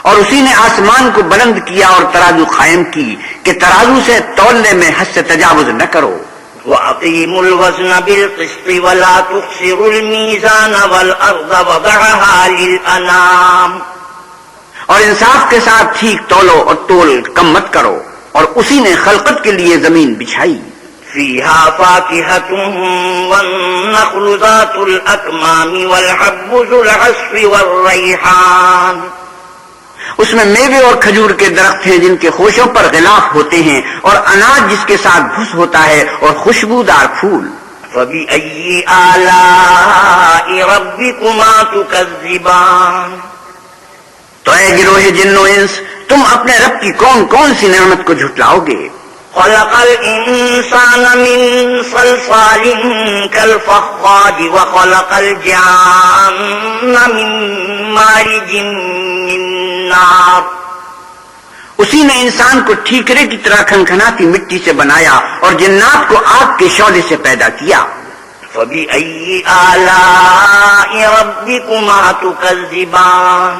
اور اسی نے آسمان کو بلند کیا اور ترازو قائم کی کہ ترازو سے تولنے میں حد سے تجاوز نہ کرو. وَأَقِيمُوا الْوَزْنَ بِالْقِسْطِ وَلَا تُخْسِرُوا الْمِيزَانَ وَالْأَرْضَ وَضَعَهَا لِلْأَنَامِ. اور انصاف کے ساتھ ٹھیک تولو اور تول کم مت کرو. اور اسی نے خلقت کے لیے زمین بچھائی. فِيهَا فَاكِهَةٌ وَالنَّخْلُ ذَاتُ الْأَكْمَامِ وَالْحَبُّ ذُو الْعَصْفِ وَالرَّيْحَانِ. اس میں میوے اور کھجور کے درخت ہیں جن کے خوشوں پر غلاف ہوتے ہیں، اور اناج جس کے ساتھ بھس ہوتا ہے، اور خوشبودار پھول. فَبِأَيِّ آلَاءِ رَبِّكُمَا تُكَذِّبَانِ. تو اے گروہ جن و انس، تم اپنے رب کی کون کون سی نعمت کو جھٹلاؤ گے. خلق الانسان من صلصال كالفخار وخلق الجان من مارج من نار. اسی نے انسان کو ٹھیکرے کی طرح کھنکھناتی مٹی سے بنایا اور جنات کو آگ کے شعلے سے پیدا کیا. فبأي آلاء ربكما تكذبان.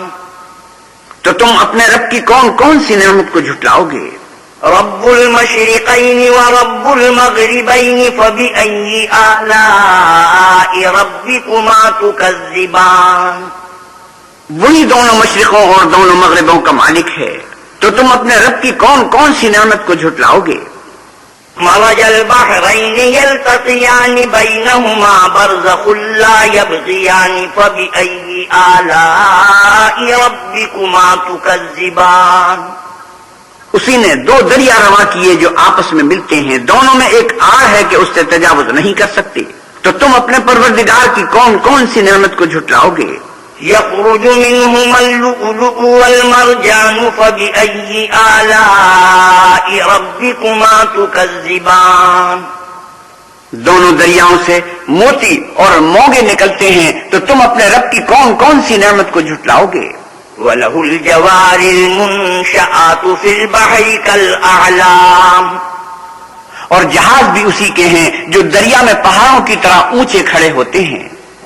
تو تم اپنے رب کی کون کون سی نعمت کو جھٹلاؤ گے. رب المشرقين ورب المغربين فبأي آلاء ربكما تكذبان. وہی دونوں مشرقوں اور دونوں مغربوں کا مالک ہے، تو تم اپنے رب کی کون کون سی نعمت کو جھٹلاؤ گے. مرج البحرين يلتقيان بينهما برزخ لا يبغيان فبأي آلاء ربكما تكذبان. اسی نے دو دریا رواں کیے جو آپس میں ملتے ہیں، دونوں میں ایک آڑ ہے کہ اس سے تجاوز نہیں کر سکتے. تو تم اپنے پروردگار کی کون کون سی نعمت کو جھٹلاؤ گے. يخرج منهما اللؤلؤ والمرجان فبأي آلاء ربكما تكذبان. دونوں دریاؤں سے موتی اور موگے نکلتے ہیں، تو تم اپنے رب کی کون کون سی نعمت کو جھٹلاؤ گے. وَلَهُ الْجَوَارِ الْمُنشَآتُ فِي الْبَحْرِ كَالْأَعْلَامِ. اور جہاز بھی اسی کے ہیں جو دریا میں پہاڑوں کی طرح اونچے کھڑے ہوتے ہیں.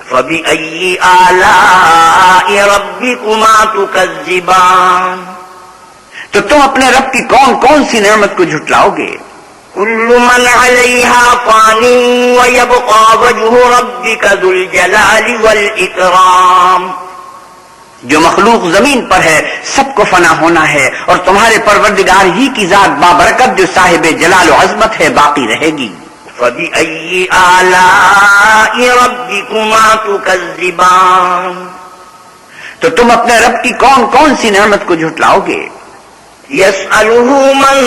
فَبِأَيِّ آلَاءِ رَبِّكُمَا تُكَذِّبَانِ. تو تم اپنے رب کی کون کون سی نعمت کو جھٹلاؤ گے. كُلُّ مَنْ عَلَيْهَا فَانٍ وَيَبْقَى وَجْهُ رَبِّكَ ذُو الْجَلَالِ وَالْإِكْرَامِ. جو مخلوق زمین پر ہے سب کو فنا ہونا ہے، اور تمہارے پروردگار ہی کی ذات بابرکت جو صاحب جلال و عظمت ہے باقی رہے گی. فَبِأَيِّ آلَاءِ رَبِّكُمَا تُكَذِّبَانِ. تو تم اپنے رب کی کون کون سی نعمت کو جھٹلاؤ گے. يَسْأَلُهُ مَن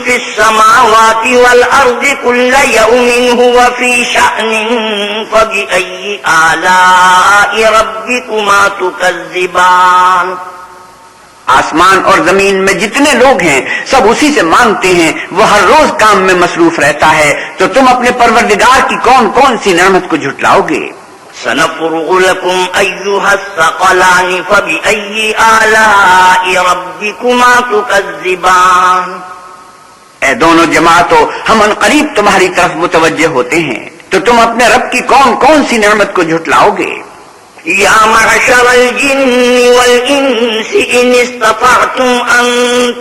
فِي السَّمَاوَاتِ وَالْأَرْضِ كُلَّ يَوْمٍ هُوَ فِي شَأْنٍ فَبِأَيِّ آلَاءِ رَبِّكُمَا تُكَذِّبَانِ. آسمان اور زمین میں جتنے لوگ ہیں سب اسی سے مانگتے ہیں، وہ ہر روز کام میں مصروف رہتا ہے. تو تم اپنے پروردگار کی کون کون سی نعمت کو جھٹلاؤ گے. سنفرغ لكم أيها الثقلان فبأي آلاء ربكما تكذبان. اے دونوں جماعتوں، ہم عنقریب تمہاری طرف متوجہ ہوتے ہیں، تو تم اپنے رب کی کون کون سی نعمت کو جھٹلاؤ گے؟ يا معشر الجن والإنس إن استطعتم أن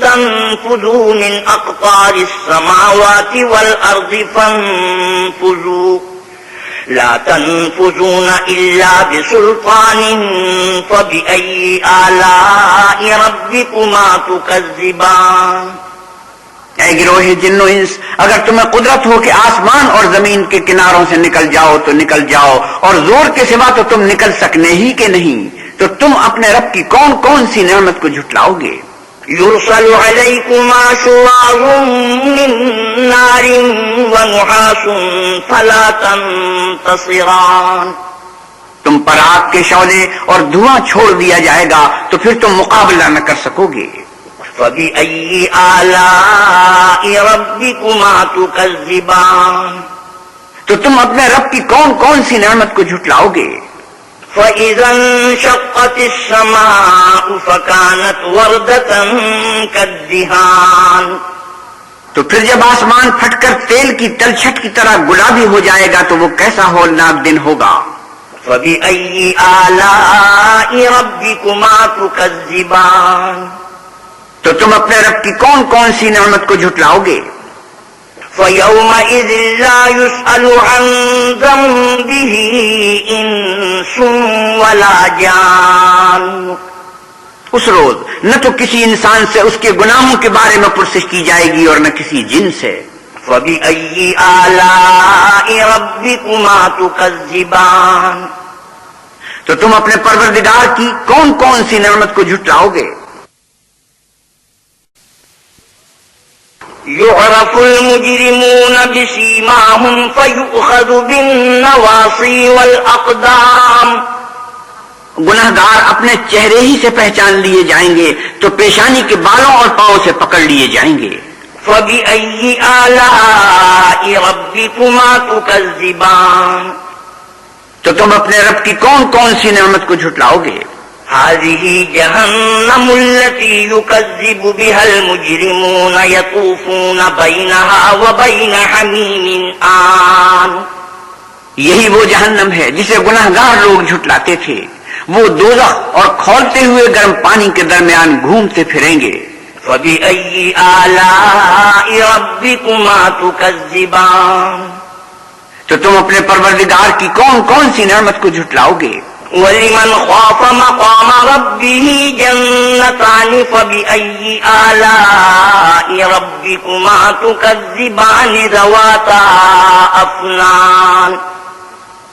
تنفذوا من أقطار السماوات والأرض فانفذوا لا تنفذون إلا بسلطان فبأي آلاء ربكما تكذبان. اے گروہ جن و انس، اگر تمہیں قدرت ہو کہ آسمان اور زمین کے کناروں سے نکل جاؤ تو نکل جاؤ، اور زور کے سوا تو تم نکل سکنے ہی کہ نہیں، تو تم اپنے رب کی کون کون سی نعمت کو جھٹلاؤ گے؟ يرسل عليكما شواظ من نار ونحاس فلا تنتصران. تم پر آگ کے شعلے اور دھواں چھوڑ دیا جائے گا تو پھر تم مقابلہ نہ کر سکو گے. فبأي آلاء ربكما تكذبان. تو تم اپنے رب کی کون کون سی نعمت کو جھٹلاؤ گے؟ فإذا انشقت السماء فكانت وردة كالدهان. تو پھر جب آسمان پھٹ کر تیل کی تلچھٹ کی طرح گلابی ہو جائے گا تو وہ کیسا ہولناک دن ہوگا. فبأي آلاء ربكما تكذبان. تو تم اپنے رب کی کون کون سی نعمت کو جھٹلاؤ گے؟ فَيَوْمَئِذٍ لَا يُسْأَلُ عَنْ ذَنبِهِ إِنسٌ وَلَا جَانٌ. اس روز نہ تو کسی انسان سے اس کے گناہوں کے بارے میں پرسش کی جائے گی اور نہ کسی جن سے. فَبِأَيِّ آلَاءِ رَبِّكُمَا تُكَذِّبَانِ. تو تم اپنے پروردگار کی کون کون سی نعمت کو جھٹلاؤ گے؟ يعرف المجرمون بسيماهم فيؤخذ بالنواصي والأقدام. گناہگار اپنے چہرے ہی سے پہچان لیے جائیں گے تو پیشانی کے بالوں اور پاؤں سے پکڑ لیے جائیں گے. فبأي آلاء ربكما تكذبان. تو تم اپنے رب کی کون کون سی نعمت کو جھٹلاؤ گے؟ هذه جهنم التي يكذب بها المجرمون يطوفون بينها وبين حميم آن. یہی وہ جہنم ہے جسے گناہگار لوگ جھٹلاتے تھے، وہ دوزخ اور کھولتے ہوئے گرم پانی کے درمیان گھومتے پھریں گے. فبأي آلاء ربكما تكذبان. تو تم اپنے پروردگار کی کون کون سی نعمت کو جھٹلاؤ گے؟ وَلِمَنْ خَافَ مَقَامَ رَبِّهِ جَنَّتَانِ فَبِأَيِّ آلَاءِ رَبِّكُمَا تُكَذِّبَانِ ذَوَاتَا أَفْنَانٍ.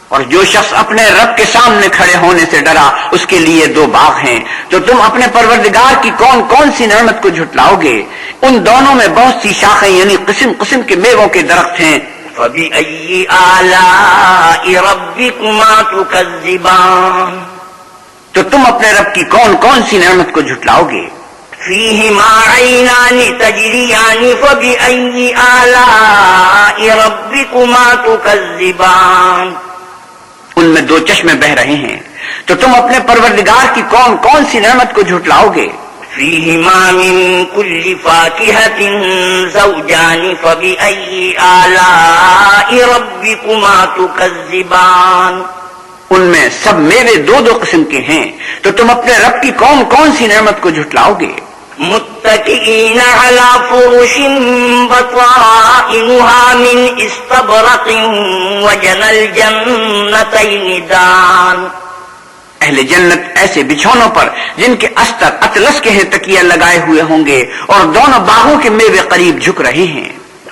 اور جو شخص اپنے رب کے سامنے کھڑے ہونے سے ڈرا اس کے لیے دو باغ ہیں. تو تم اپنے پروردگار کی کون کون سی نعمت کو جھٹلاؤ گے؟ ان دونوں میں بہت سی شاخیں یعنی قسم قسم کے میووں کے درخت ہیں. فَبِأَيِّ آلَاءِ رَبِّكُمَا تُكَذِّبَانِ. تو تم اپنے رب کی کون کون سی نعمت کو جھٹلاؤ گے؟ فِيهِمَا عَيْنَانِ تَجْرِيَانِ فَبِأَيِّ آلَاءِ رَبِّكُمَا تُكَذِّبَانِ. ان میں دو چشمے بہ رہے ہیں، تو تم اپنے پروردگار کی کون کون سی نعمت کو جھٹلاؤ گے؟ فِيهِمَا مِن كُلِّ فَاكِهَةٍ زَوْجَانِ فَبِأَيِّ آلَاءِ رَبِّكُمَا تُكَذِّبَانِ. ان میں سب میوے دو دو قسم کے ہیں، تو تم اپنے رب کی کون کون سی نعمت کو جھٹلاؤ گے؟ متكئين على فرش بطائنها من استبرق وجنى الجنتين دان. اہل جنت ایسے بچھونوں پر جن کے استر اطلس کے ہیں تکیہ لگائے ہوئے ہوں گے اور دونوں باغوں کے میوے قریب جھک رہے ہیں.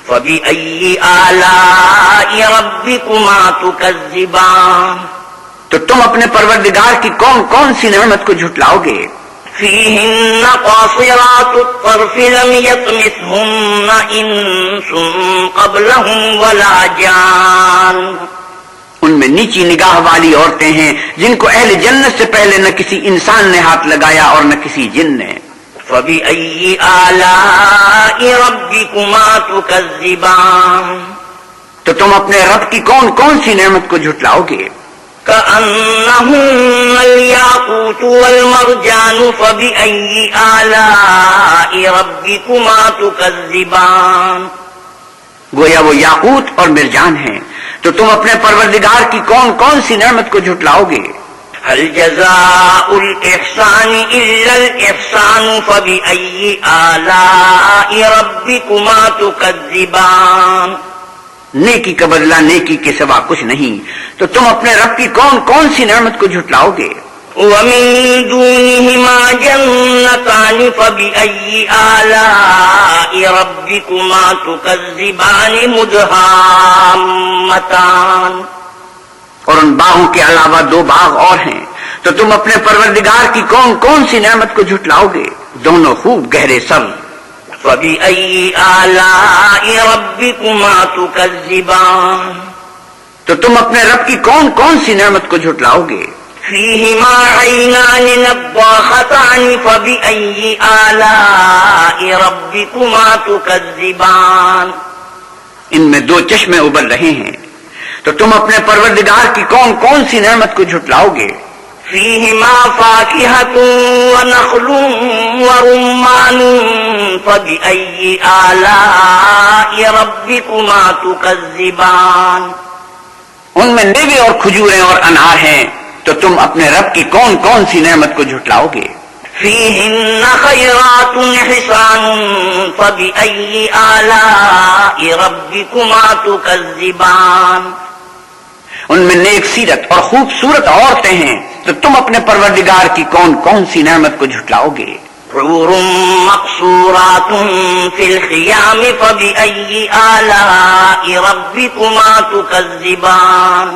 فَبِأَيِّ آلَاءِ رَبِّكُمَا تُكَذِّبَانِ. تو تم اپنے پروردگار کی کون کون سی نعمت کو جھٹلاؤ گے؟ فِيهِنَّ قَاصِرَاتُ الطَّرْفِ لَمْ يَطْمِثْهُنَّ إِنسٌ قَبْلَهُمْ وَلَا جَانٌ. ان میں نیچی نگاہ والی عورتیں ہیں جن کو اہل جنت سے پہلے نہ کسی انسان نے ہاتھ لگایا اور نہ کسی جن نے. فَبِأَيِّ آلَاءِ رَبِّكُمَا تُكَذِّبَانِ. تو تم اپنے رب کی کون کون سی نعمت کو جھٹلاؤ گے؟ كأنهن الياقوت والمرجان فبأي آلاء ربكما تكذبان. گویا وہ یاقوت اور مرجان ہیں، تو تم اپنے پروردگار کی کون کون سی نعمت کو جھٹلاؤ گے؟ هل جزاء الإحسان إلا الإحسان فبأي آلاء ربكما تكذبان. نیکی کا بدلہ نیکی کے سوا کچھ نہیں، تو تم اپنے رب کی کون کون سی نعمت کو جھٹلاؤ گے؟ ومن دونهما جنتان فبأي آلاء ربكما تكذبان مدهامتان. اور ان باغوں کے علاوہ دو باغ اور ہیں، تو تم اپنے پروردگار کی کون کون سی نعمت کو جھٹلاؤ گے؟ دونوں خوب گہرے سبز. فبأي آلاء ربكما تكذبان. تو تم اپنے رب کی کون کون سی نعمت کو جھٹلاؤ گے؟ فيهما عينان نضاختان فبأي آلاء ربكما تكذبان. ان میں دو چشمے ابل رہے ہیں، تو تم اپنے پروردگار کی کون کون سی نعمت کو جھٹلاؤ گے؟ فيهما فاكهة ونخل ورمان فبأي آلاء ربكما تكذبان. ان میں میوے اور کھجوریں اور انار ہیں، تو تم اپنے رب کی کون کون سی نعمت کو جھٹلاؤ گے؟ فيهن خيرات حسان فبأي آلاء ربكما تكذبان. ان میں نیک سیرت اور خوبصورت عورتیں ہیں، تو تم اپنے پروردگار کی کون کون سی نعمت کو جھٹلاؤ گے؟ حور مقصورات في الخيام فبأي آلاء ربكما تكذبان.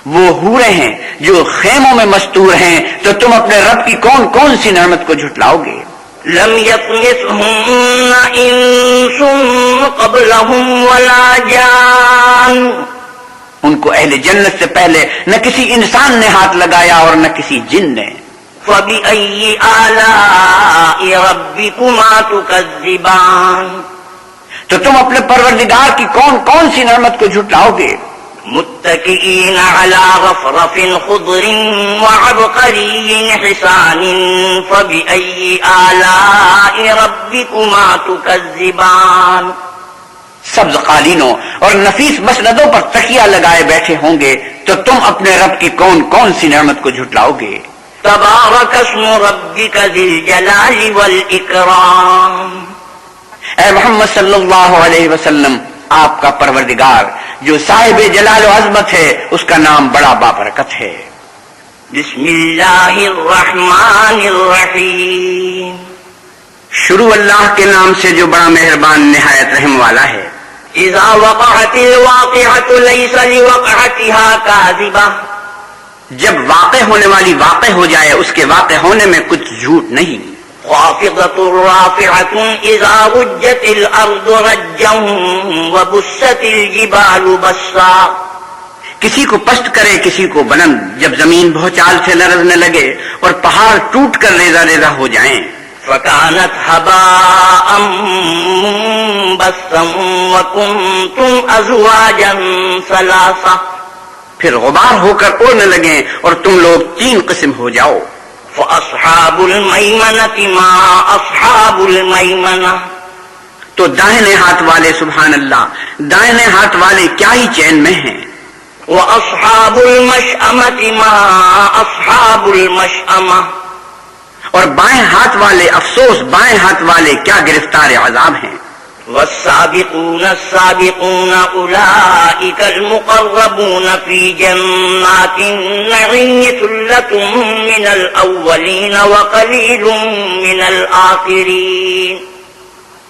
وہ حوریں ہیں جو خیموں میں مستور ہیں، تو تم اپنے رب کی کون کون سی نعمت کو جھٹلاؤ گے؟ لم يطمثهن انس قبلهم ولا جان. ان کو اہل جنت سے پہلے نہ کسی انسان نے ہاتھ لگایا اور نہ کسی جن نے. فبأي آلاء ربكما تكذبان. تو تم اپنے پروردگار کی کون کون سی نعمت کو جھٹلاؤ گے؟ متكئين على رفرف خضر وعبقري حسان فبأي آلاء ربكما تكذبان. سبز قالینوں اور نفیس مسندوں پر تکیہ لگائے بیٹھے ہوں گے، تو تم اپنے رب کی کون کون سی نعمت کو جھٹلاؤ گے؟ تبارك اسم ربك ذي الجلال والإكرام. اے محمد صلی اللہ علیہ وسلم، آپ کا پروردگار جو صاحب جلال و عظمت ہے، اس کا نام بڑا بابرکت ہے. بسم اللہ الرحمن الرحیم. شروع اللہ کے نام سے جو بڑا مہربان نہایت رحم والا ہے. اذا وقعت الواقعة ليس لوقعتها كاذبة. جب واقع ہونے والی واقع ہو جائے، اس کے واقع ہونے میں کچھ جھوٹ نہیں. خافضة رافعة اذا رجت الارض رجا وبست الجبال بسا. کسی کو پست کرے کسی کو بلند، جب زمین بھوچال سے لرزنے لگے اور پہاڑ ٹوٹ کر ریزہ ریزہ ہو جائیں. فكانت هباء منبثا وكنتم ازواجا ثلاثة. پھر غبار ہو کر اڑنے لگیں اور تم لوگ تین قسم ہو جاؤ. فأصحاب الميمنة ما أصحاب الميمنة. تو دائنے ہاتھ والے سبحان اللہ، دائنے ہاتھ والے کیا ہی چین میں ہیں. وأصحاب المشأمة ما أصحاب المشأمة. اور بائیں ہاتھ والے افسوس، بائیں ہاتھ والے کیا گرفتار عذاب ہیں. والسابقون السابقون أولئك المقربون في جنات النعيم ثلة من الأولين وقليل من الآخرين.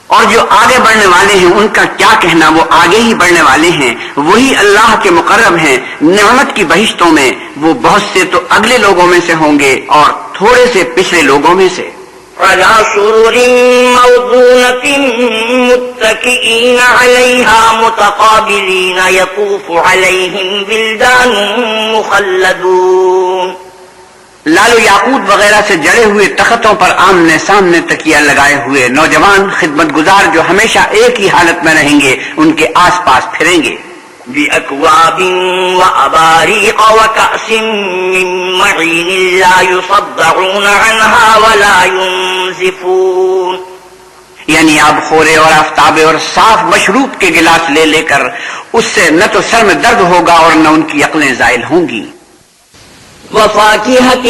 اور جو آگے بڑھنے والے ہیں ان کا کیا کہنا، وہ آگے ہی بڑھنے والے ہیں، وہی اللہ کے مقرب ہیں نعمت کی بہشتوں میں. وہ بہت سے تو اگلے لوگوں میں سے ہوں گے اور تھوڑے سے پچھلے لوگوں میں سے. على سرر موضونة متكئين عليها متقابلين يطوف عليهم بلدان مخلدون. لالو یاقوت وغیرہ سے جڑے ہوئے تختوں پر آمنے سامنے تکیہ لگائے ہوئے نوجوان خدمت گزار جو ہمیشہ ایک ہی حالت میں رہیں گے، ان کے آس پاس پھریں گے. بأكواب وأباريق وكأس من معين لا يصدعون عنها ولا ينزفون، یعنی آب خورے اور آفتابے اور صاف مشروب کے گلاس لے لے کر اس سے نہ تو سر میں درد ہوگا اور نہ ان کی عقلیں زائل ہوں گی. وفاكهة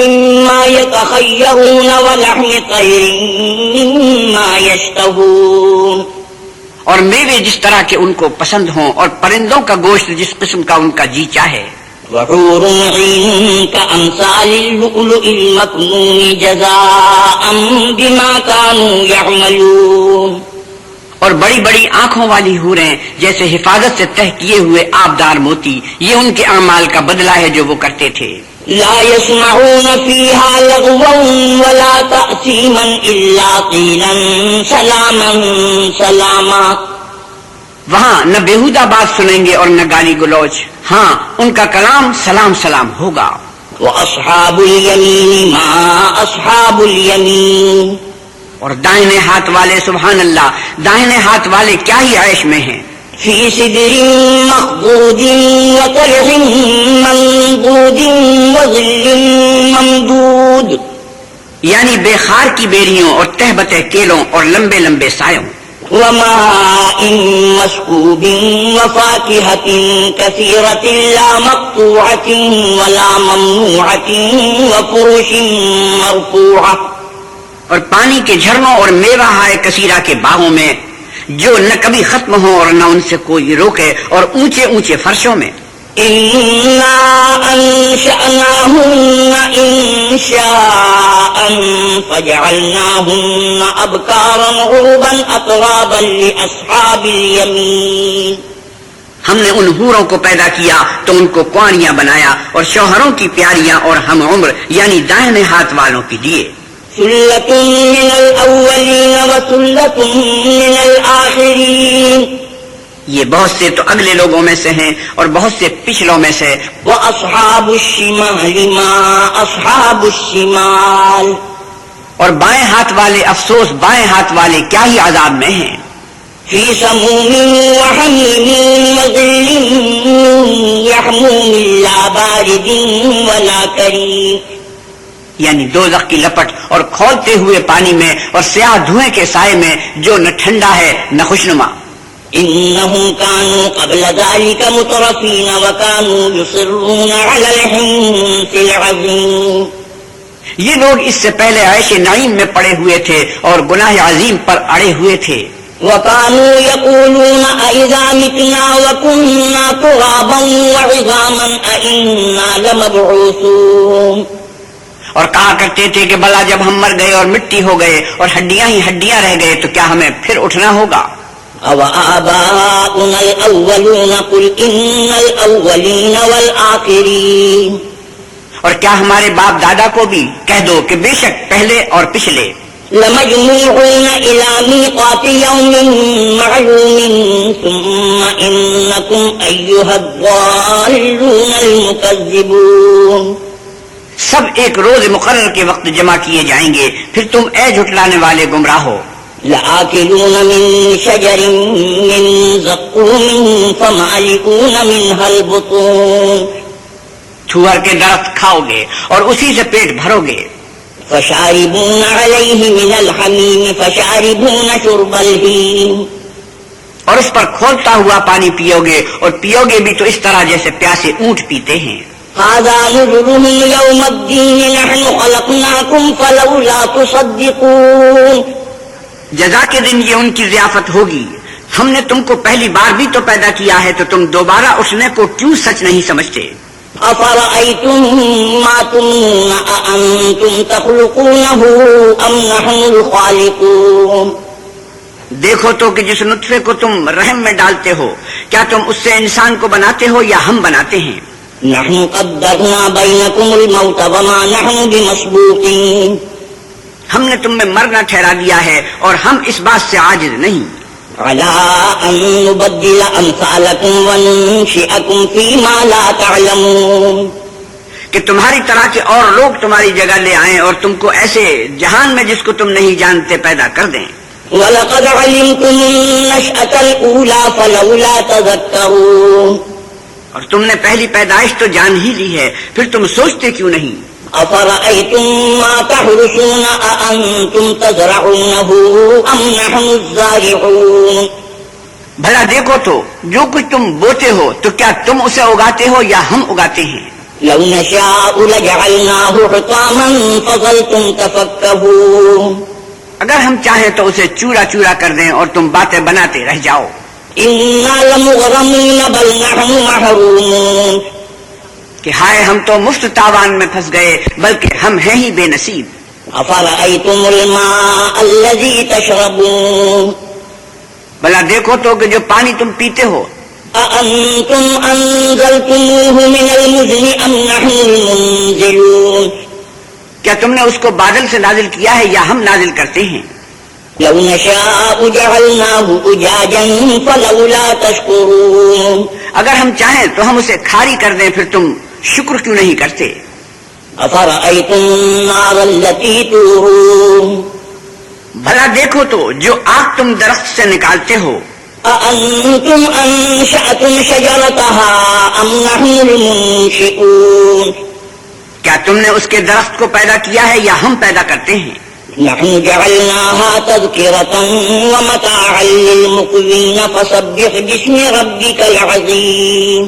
مما يتخيرون ولحم طير مما يشتهون، اور میوے جس طرح کے ان کو پسند ہوں اور پرندوں کا گوشت جس قسم کا ان کا جی چاہے. وحور عين كأمثال اللؤلؤ المكنون جزاء بما كانوا يعملون، اور بڑی بڑی آنکھوں والی حوریں جیسے حفاظت سے تہ کیے ہوئے آبدار موتی، یہ ان کے اعمال کا بدلہ ہے جو وہ کرتے تھے. لا يسمعون فيها لغوا ولا تأثيما إلا قيلا سلاما سلاما، وہاں نہ بیہودہ بات سنیں گے اور نہ گالی گلوچ، ہاں ان کا کلام سلام سلام ہوگا. وأصحاب اليمين ما أصحاب اليمين، اور دائنے ہاتھ والے سبحان اللہ، دائنے ہاتھ والے کیا ہی عیش میں ہیں. في سدر مخضود وطلح منضود وظل ممدود، یعنی بے خار کی بیریوں اور تہبتے کیلوں اور لمبے لمبے سایوں. وماء مسكوب وفاكهة كثيرة لا مقطوعة ولا ممنوعة وفرش مرفوعة، اور پانی کے جھرنوں اور میوہ ہائے کثیرہ کے باغوں میں جو نہ کبھی ختم ہو اور نہ ان سے کوئی روکے، اور اونچے اونچے فرشوں میں. إنا أنشأناهن إنشاء فجعلناهن أبكارا عربا أترابا لأصحاب اليمين، ہم نے ان حوروں کو پیدا کیا تو ان کو کوانیاں بنایا اور شوہروں کی پیاریاں اور ہم عمر یعنی دائنے ہاتھ والوں کی دیے. ثلة من الأولين وثلة من الآخرين، یہ بہت سے تو اگلے لوگوں میں سے ہیں اور بہت سے پچھلوں میں سے. وأصحاب الشمال ما أصحاب الشمال، اور بائیں ہاتھ والے افسوس، بائیں ہاتھ والے کیا ہی عذاب میں ہیں. في سموم وحميم وظل يحموم لا بارد ولا كريم، یعنی دوزخ کی لپٹ اور کھولتے ہوئے پانی میں اور سیاہ دھوئیں کے سائے میں جو نہ ٹھنڈا ہے نہ خوشنما. إنهم كانوا قبل ذلك مترفين وكانوا يصرون على الحنث العظيم، یہ لوگ اس سے پہلے عیش نعیم میں پڑے ہوئے تھے اور گناہ عظیم پر اڑے ہوئے تھے. وكانوا يقولون أئذا متنا وكنا ترابا وعظاما أئنا لمبعوثون، اور کہا کرتے تھے کہ بھلا جب ہم مر گئے اور مٹی ہو گئے اور ہڈیاں ہی ہڈیاں رہ گئے تو کیا ہمیں پھر اٹھنا ہوگا. أو آباؤنا الأولون قل إن الأولين والآخرين، اور کیا ہمارے باپ دادا کو بھی کہہ دو کہ بے شک پہلے اور پچھلے لمجموعون إلى ميقات يوم معلوم ثم إنكم أيها الضالون المكذبون، سب ایک روز مقرر کے وقت جمع کیے جائیں گے، پھر تم اے جھٹلانے والے گمراہو. لآكلون من شجر من زقوم فمالئون منها البطون، چھوہر کے درخت کھاؤ گے اور اسی سے پیٹ بھرو گے. فشاربون عليه من الحميم فشاربون شرب الهيم، اور اس پر کھولتا ہوا پانی پیو گے اور پیو گے بھی تو اس طرح جیسے پیاسے اونٹ پیتے ہیں. هذا نزلهم يوم الدين نحن خلقناكم فلولا تصدقون، جزا کے دن یہ ان کی ضیافت ہوگی، ہم نے تم کو پہلی بار بھی تو پیدا کیا ہے تو تم دوبارہ اٹھنے کو کیوں سچ نہیں سمجھتے. أفرأيتم ما تمنون أأنتم تخلقونه أم نحن الخالقون، دیکھو تو کہ جس نطفے کو تم رحم میں ڈالتے ہو کیا تم اس سے انسان کو بناتے ہو یا ہم بناتے ہیں. نحن قدرنا بينكم الموت وما نحن بمسبوقين، ہم نے تم میں مرنا ٹھہرا دیا ہے اور ہم اس بات سے عاجز نہیں. على أن نبدل أمثالكم وننشئكم فيما لا تعلمون، کہ تمہاری طرح کے اور لوگ تمہاری جگہ لے آئیں اور تم کو ایسے جہان میں جس کو تم نہیں جانتے پیدا کر دیں. وَلَقَدْ عَلِمْتُمُ النَّشْأَةَ الْأُولَى فَلَوْلَا تَذَكَّرُونَ اور تم نے پہلی پیدائش تو جان ہی لی ہے، پھر تم سوچتے کیوں نہیں؟ أَفَرَأَيْتُم مَّا تَحْرُثُونَ أَأَنتُمْ تَزْرَعُونَهُ أَمْ نَحْنُ الزَّارِعُونَ بھلا دیکھو تو جو کچھ تم بوتے ہو تو کیا تم اسے اگاتے ہو یا ہم اگاتے ہیں؟ لَوْ نَشَاءُ لَجَعَلْنَاهُ حُطَامًا فَظَلْتُمْ تَفَكَّهُونَ اگر ہم چاہیں تو اسے چورا چورا کر دیں اور تم باتیں بناتے رہ جاؤ۔ إِنَّا لَمُغْرَمُونَ بَلْ نَحْنُ مَحْرُومُونَ کہ ہائے ہم تو مفت تاوان میں پھنس گئے، بلکہ ہم ہیں ہی بے نصیب۔ أَفَرَأَيْتُمُ الْمَاءَ الَّذِي تَشْرَبُونَ بھلا دیکھو تو کہ جو پانی تم پیتے ہو، أَأَنتُمْ أَنزَلْتُمُوهُ مِنَ الْمُزْنِ أَمْ نَحْنُ الْمُنزِلُونَ کیا تم نے اس کو بادل سے نازل کیا ہے یا ہم نازل کرتے ہیں؟ لَوْ نَشَاءُ جَعَلْنَاهُ أُجَاجًا فَلَوْلَا تَشْكُرُونَ اگر ہم چاہیں تو ہم اسے کھاری کر دیں، پھر تم شکر کیوں نہیں کرتے؟ أَفَرَأَيْتُمُ النَّارَ الَّتِي تُورُونَ بھلا دیکھو تو جو آگ تم درخت سے نکالتے ہو، أَأَنتُمْ أَنشَأْتُمْ شَجَرَتَهَا أَمْ نَحْنُ الْمُنشِئُونَ کیا تم نے اس کے درخت کو پیدا کیا ہے یا ہم پیدا کرتے ہیں؟ نحن جعلناها تذكرة ومتاعا للمقوين فسبح باسم ربك العظيم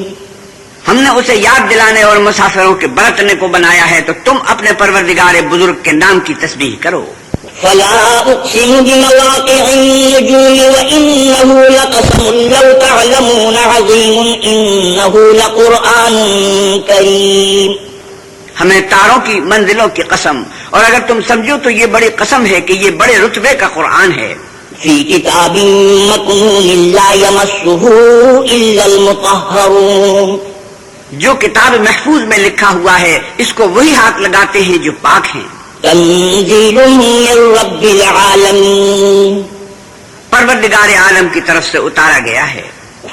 ہم نے اسے یاد دلانے اور مسافروں کے برتنے کو بنایا ہے، تو تم اپنے پروردگار بزرگ کے نام کی تسبیح کرو۔ فلا أقسم بمواقع النجوم وإنه لقسم لو تعلمون عظيم إنه لقرآن كريم ہمیں تاروں کی منزلوں کی قسم، اور اگر تم سمجھو تو یہ بڑی قسم ہے کہ یہ بڑے رتبے کا قرآن ہے۔ في كتاب مكنون لا يمسه إلا المطهرون جو کتاب محفوظ میں لکھا ہوا ہے اس کو وہی ہاتھ لگاتے ہیں جو پاک ہیں۔ تنزيل من رب العالمين پروردگار عالم کی طرف سے اتارا گیا ہے۔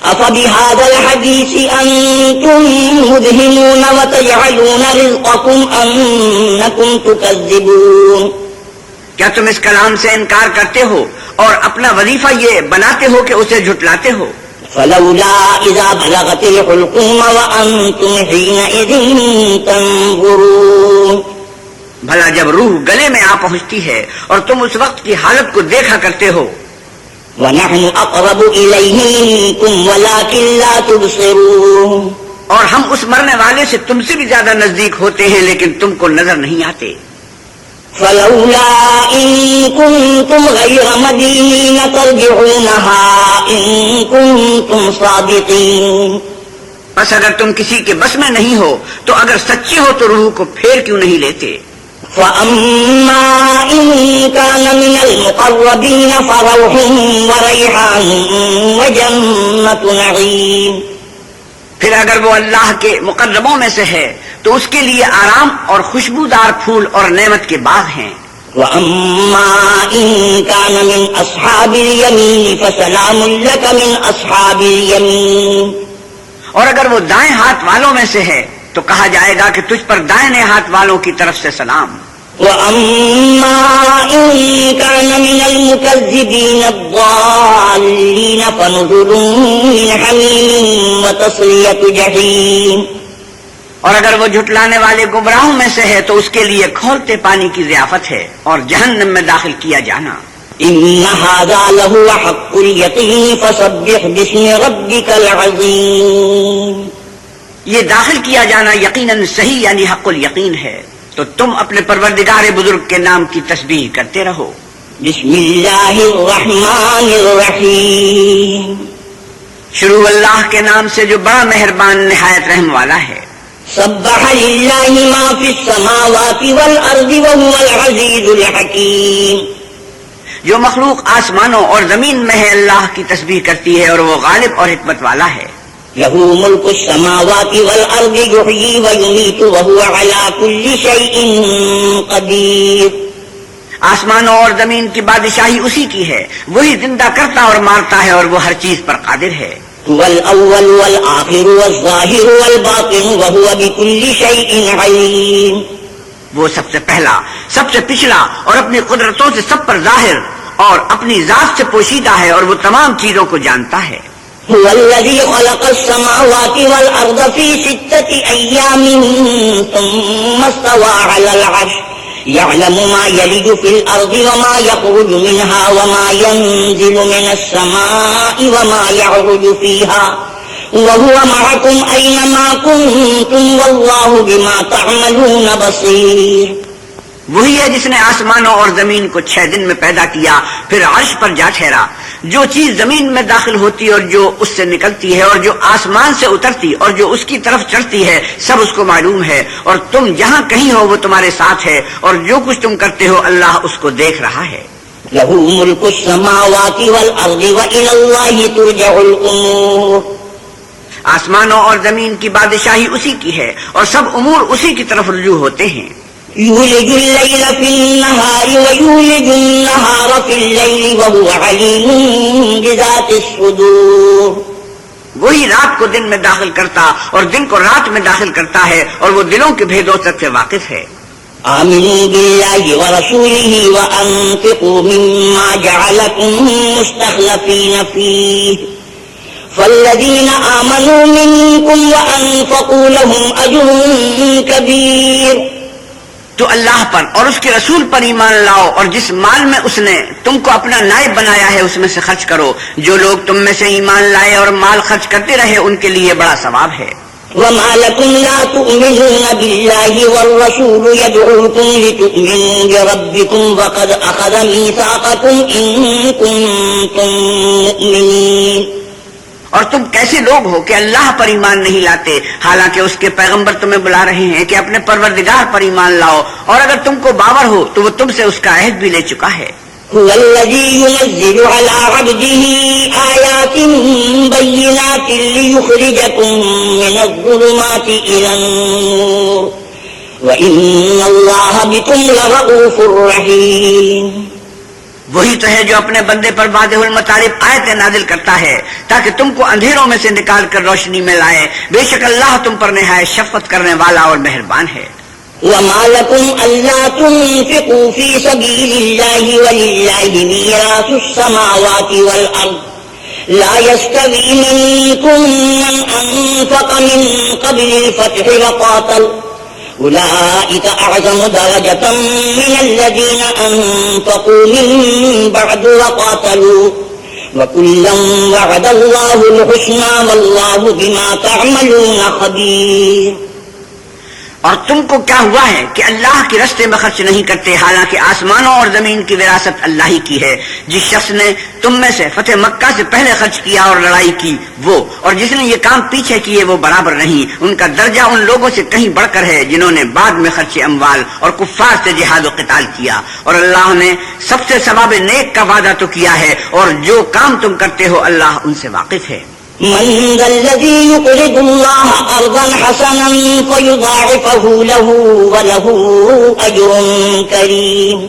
أفبهذا الحديث أنتم مدهنون وتجعلون رزقكم أنكم تكذبون کیا تم اس کلام سے انکار کرتے ہو اور اپنا وظیفہ یہ بناتے ہو کہ اسے جھٹلاتے ہو؟ فلولا إذا بلغت الحلقوم وأنتم حينئذ تنظرون بھلا جب روح گلے میں آ پہنچتی ہے اور تم اس وقت کی حالت کو دیکھا کرتے ہو۔ ونحن أقرب إليه منكم ولكن لا تبصرون اور ہم اس مرنے والے سے تم سے بھی زیادہ نزدیک ہوتے ہیں لیکن تم کو نظر نہیں آتے۔ فلولا إن كنتم غير مدينين ترجعونها إن كنتم صادقين بس اگر تم کسی کے بس میں نہیں ہو تو اگر سچے ہو تو روح کو پھیر کیوں نہیں لیتے؟ فأما إن كان من المقربين فروح وريحان وجنة نعيم پھر اگر وہ اللہ کے مقربوں میں سے ہے تو اس کے لیے آرام اور خوشبودار پھول اور نعمت کے باغ ہیں۔ وأما إن كان من أصحاب اليمين فسلام لك من أصحاب اليمين اور اگر وہ دائیں ہاتھ والوں میں سے ہے تو کہا جائے گا کہ تجھ پر دائیں ہاتھ والوں کی طرف سے سلام۔ وأما إن كان من المكذبين الضالين فنزل من حميم وتصلية جحيم اور اگر وہ جھٹلانے والے گمراہوں میں سے ہے تو اس کے لیے کھولتے پانی کی ضیافت ہے اور جہنم میں داخل کیا جانا۔ إن هذا لهو حق اليقين فسبح باسم ربك العظيم یہ داخل کیا جانا یقیناً صحیح یعنی حق الیقین ہے، تو تم اپنے پروردگار بزرگ کے نام کی تسبیح کرتے رہو۔ بسم اللہ الرحمن الرحیم شروع اللہ کے نام سے جو بڑا مہربان نہایت رحم والا ہے۔ سبح للہ ما فی السماوات والارض وهو العزیز الحکیم جو مخلوق آسمانوں اور زمین میں ہے اللہ کی تسبیح کرتی ہے اور وہ غالب اور حکمت والا ہے۔ له ملک السماوات والارض یحیی ویمیت وهو علی کل شیء قدیر آسمانوں اور زمین کی بادشاہی اسی کی ہے، وہی زندہ کرتا اور مارتا ہے اور وہ ہر چیز پر قادر ہے۔ هو الاول والآخر والظاہر والباطن وهو بكل شیء علیم وہ سب سے پہلا، سب سے پچھلا اور اپنی قدرتوں سے سب پر ظاہر اور اپنی ذات سے پوشیدہ ہے اور وہ تمام چیزوں کو جانتا ہے. هو الذي خلق السماوات والأرض في 6 أيام ثم استوى على العرش يعلم ما يلج في الأرض وما يخرج منها وما ينزل من السماء وما يعرج فيها وهو معكم أينما كنتم والله بما تعملون بصير. وہی ہے جس نے آسمانوں اور زمین کو 6 دن میں پیدا کیا، پھر عرش پر جا ٹھہرا. جو چیز زمین میں داخل ہوتی اور جو اس سے نکلتی ہے اور جو آسمان سے اترتی اور جو اس کی طرف چڑھتی ہے، سب اس کو معلوم ہے. اور تم جہاں کہیں ہو وہ تمہارے ساتھ ہے، اور جو کچھ تم کرتے ہو اللہ اس کو دیکھ رہا ہے. له ملك السماوات والأرض وإلى الله ترجع الأمور. آسمانوں اور زمین کی بادشاہی اسی کی ہے اور سب امور اسی کی طرف رجوع ہوتے ہیں. يولج الليل في النهار ويولج النهار في الليل وهو عليم بذات الصدور. وہی رات کو دن میں داخل کرتا اور دن کو رات میں داخل کرتا ہے اور وہ دلوں کے بھیدوں تک سے واقف ہے. آمنوا بالله ورسوله وأنفقوا مما جعلكم مستخلفين فيه فالذين آمنوا منكم وأنفقوا لهم أجر كبير. تو اللہ پر اور اس کے رسول پر ایمان لاؤ اور جس مال میں اس نے تم کو اپنا نائب بنایا ہے اس میں سے خرچ کرو. جو لوگ تم میں سے ایمان لائے اور مال خرچ کرتے رہے ان کے لیے بڑا ثواب ہے. وما لكم لا تؤمنون بالله والرسول يدعوكم لتؤمنوا بربكم وقد أخذ ميثاقكم إن كنتم مؤمنين. اور تم کیسے لوگ ہو کہ اللہ پر ایمان نہیں لاتے حالانکہ اس کے پیغمبر تمہیں بلا رہے ہیں کہ اپنے پروردگار پر ایمان لاؤ، اور اگر تم کو باور ہو تو وہ تم سے اس کا عہد بھی لے چکا ہے. هو الذي ينزل على عبده آيات بينات ليخرجكم من الظلمات إلى النور وإن الله بكم لرؤوف رحيم. وہی تو ہے جو اپنے بندے پر واضح المطالب آیتیں نازل کرتا ہے تاکہ تم کو اندھیروں میں سے نکال کر روشنی میں لائے. بے شک اللہ تم پر نہایت شفقت کرنے والا اور مہربان ہے. وما لكم ألا تنفقوا في سبيل الله ولله ميراث السماوات والأرض لا يستوي منكم من أنفق من قبل الفتح وقاتل أولئك أعظم درجة من الذين أنفقوا من بعد وقاتلوا وكلا وعد الله الحسنى والله بما تعملون خبير. اور تم کو کیا ہوا ہے کہ اللہ کے راستے میں خرچ نہیں کرتے حالانکہ آسمانوں اور زمین کی وراثت اللہ ہی کی ہے. جس شخص نے تم میں سے فتح مکہ سے پہلے خرچ کیا اور لڑائی کی وہ اور جس نے یہ کام پیچھے کیے وہ برابر نہیں. ان کا درجہ ان لوگوں سے کہیں بڑھ کر ہے جنہوں نے بعد میں خرچ اموال اور کفار سے جہاد و قتال کیا. اور اللہ نے سب سے ثواب نیک کا وعدہ تو کیا ہے اور جو کام تم کرتے ہو اللہ ان سے واقف ہے. من ذا الذي يقرض الله قرضا حسنا فيضاعفه له وله أجر كريم.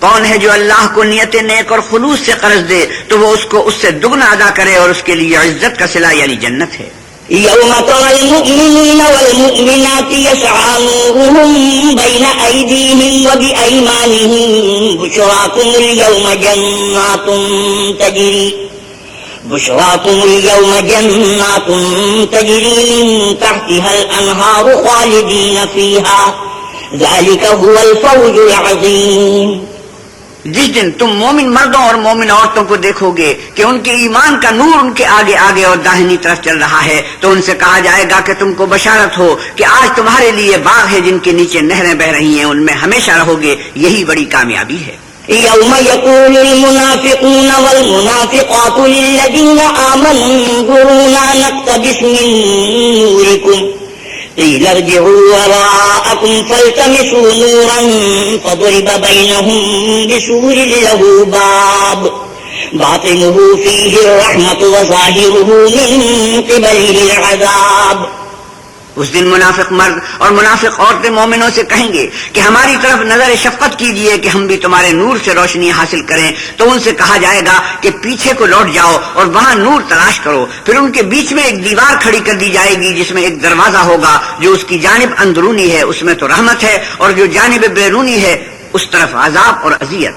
کون ہے جو اللہ کو نیت نیک اور خلوص سے قرض دے تو وہ اس کو اس سے دگنا ادا کرے اور اس کے لیے عزت کا صلہ یعنی جنت ہے. يوم ترى المؤمنين والمؤمنات يسعى نورهم بين أيديهم وبأيمانهم بشراكم اليوم جنات تجري من تحتها الأنهار خالدين فيها ذلك هو الفوز العظيم. جس دن تم مومن مردوں اور مومن عورتوں کو دیکھو گے کہ ان کے ایمان کا نور ان کے آگے آگے اور داہنی طرف چل رہا ہے تو ان سے کہا جائے گا کہ تم کو بشارت ہو کہ آج تمہارے لیے باغ ہے جن کے نیچے نہریں بہ رہی ہیں، ان میں ہمیشہ رہو گے، یہی بڑی کامیابی ہے. يوم يقول المنافقون والمنافقات للذين آمنوا انظرونا نقتبس من نوركم قيل ارجعوا وراءكم فالتمسوا نورا فضرب بينهم بسور له باب باطنه فيه الرحمة وظاهره من قبله العذاب. اس دن منافق مرد اور منافق عورتیں مومنوں سے کہیں گے کہ ہماری طرف نظر شفقت کیجئے کہ ہم بھی تمہارے نور سے روشنی حاصل کریں. تو ان سے کہا جائے گا کہ پیچھے کو لوٹ جاؤ اور وہاں نور تلاش کرو. پھر ان کے بیچ میں ایک دیوار کھڑی کر دی جائے گی جس میں ایک دروازہ ہوگا، جو اس کی جانب اندرونی ہے اس میں تو رحمت ہے اور جو جانب بیرونی ہے اس طرف عذاب اور اذیت.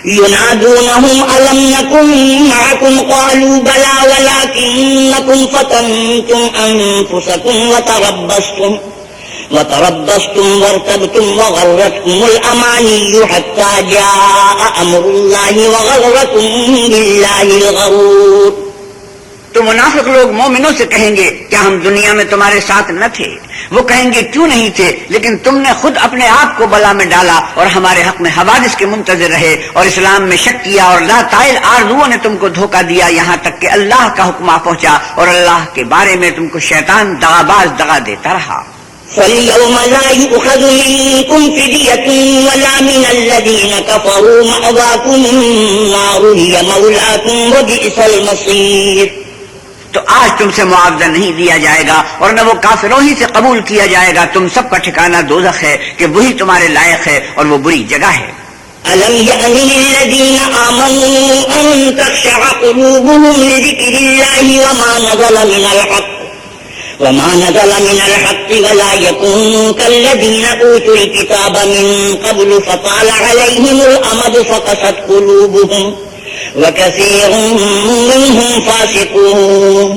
ينادونهم ألم نكن معكم قالوا بلى ولكنكم فتنتم أنفسكم وتربصتم وارتبتم وغرتكم الأماني حتى جاء أمر الله وغركم بالله الغرور. تو منافق لوگ مومنوں سے کہیں گے کیا ہم دنیا میں تمہارے ساتھ نہ تھے؟ وہ کہیں گے کیوں نہیں تھے، لیکن تم نے خود اپنے آپ کو بلا میں ڈالا اور ہمارے حق میں حوادث کے منتظر رہے اور اسلام میں شک کیا اور لا طائل آرزوؤں نے تم کو دھوکہ دیا، یہاں تک کہ اللہ کا حکم آ پہنچا اور اللہ کے بارے میں تم کو شیطان دغاباز دغا دیتا رہا. فَالْيَوْمَ لَا يُؤْخَذُ مِنكُمْ فِدْيَةٌ وَلَا مِنَ الَّذِينَ كَفَرُوا مَأْوَاكُمُ النَّارُ هِيَ مَوْلَاكُمْ وَبِئْسَ الْمَصِيرُ. تو آج تم سے معاوضہ نہیں دیا جائے گا اور نہ وہ کافروں ہی سے قبول کیا جائے گا. تم سب کا ٹھکانہ دوزخ ہے کہ وہی تمہارے لائق ہے اور وہ بری جگہ ہے. أَلَمْ يَأْنِ لِلَّذِينَ آمَنُوا أَن تَخْشَعَ قُلُوبُهُمْ لِذِكْرِ اللَّهِ وَمَا نَزَلَ مِنَ الْحَقِّ وَلَا يَكُونُوا كَالَّذِينَ أُوتُوا الْكِتَابَ مِن قَبْلُ فَطَالَ عَلَيْهِمُ الْأَمَدُ فَقَسَتْ قُلُوبُهُمْ وَكَثِيرٌ مِّنْهُمْ فَاسِقُونَ.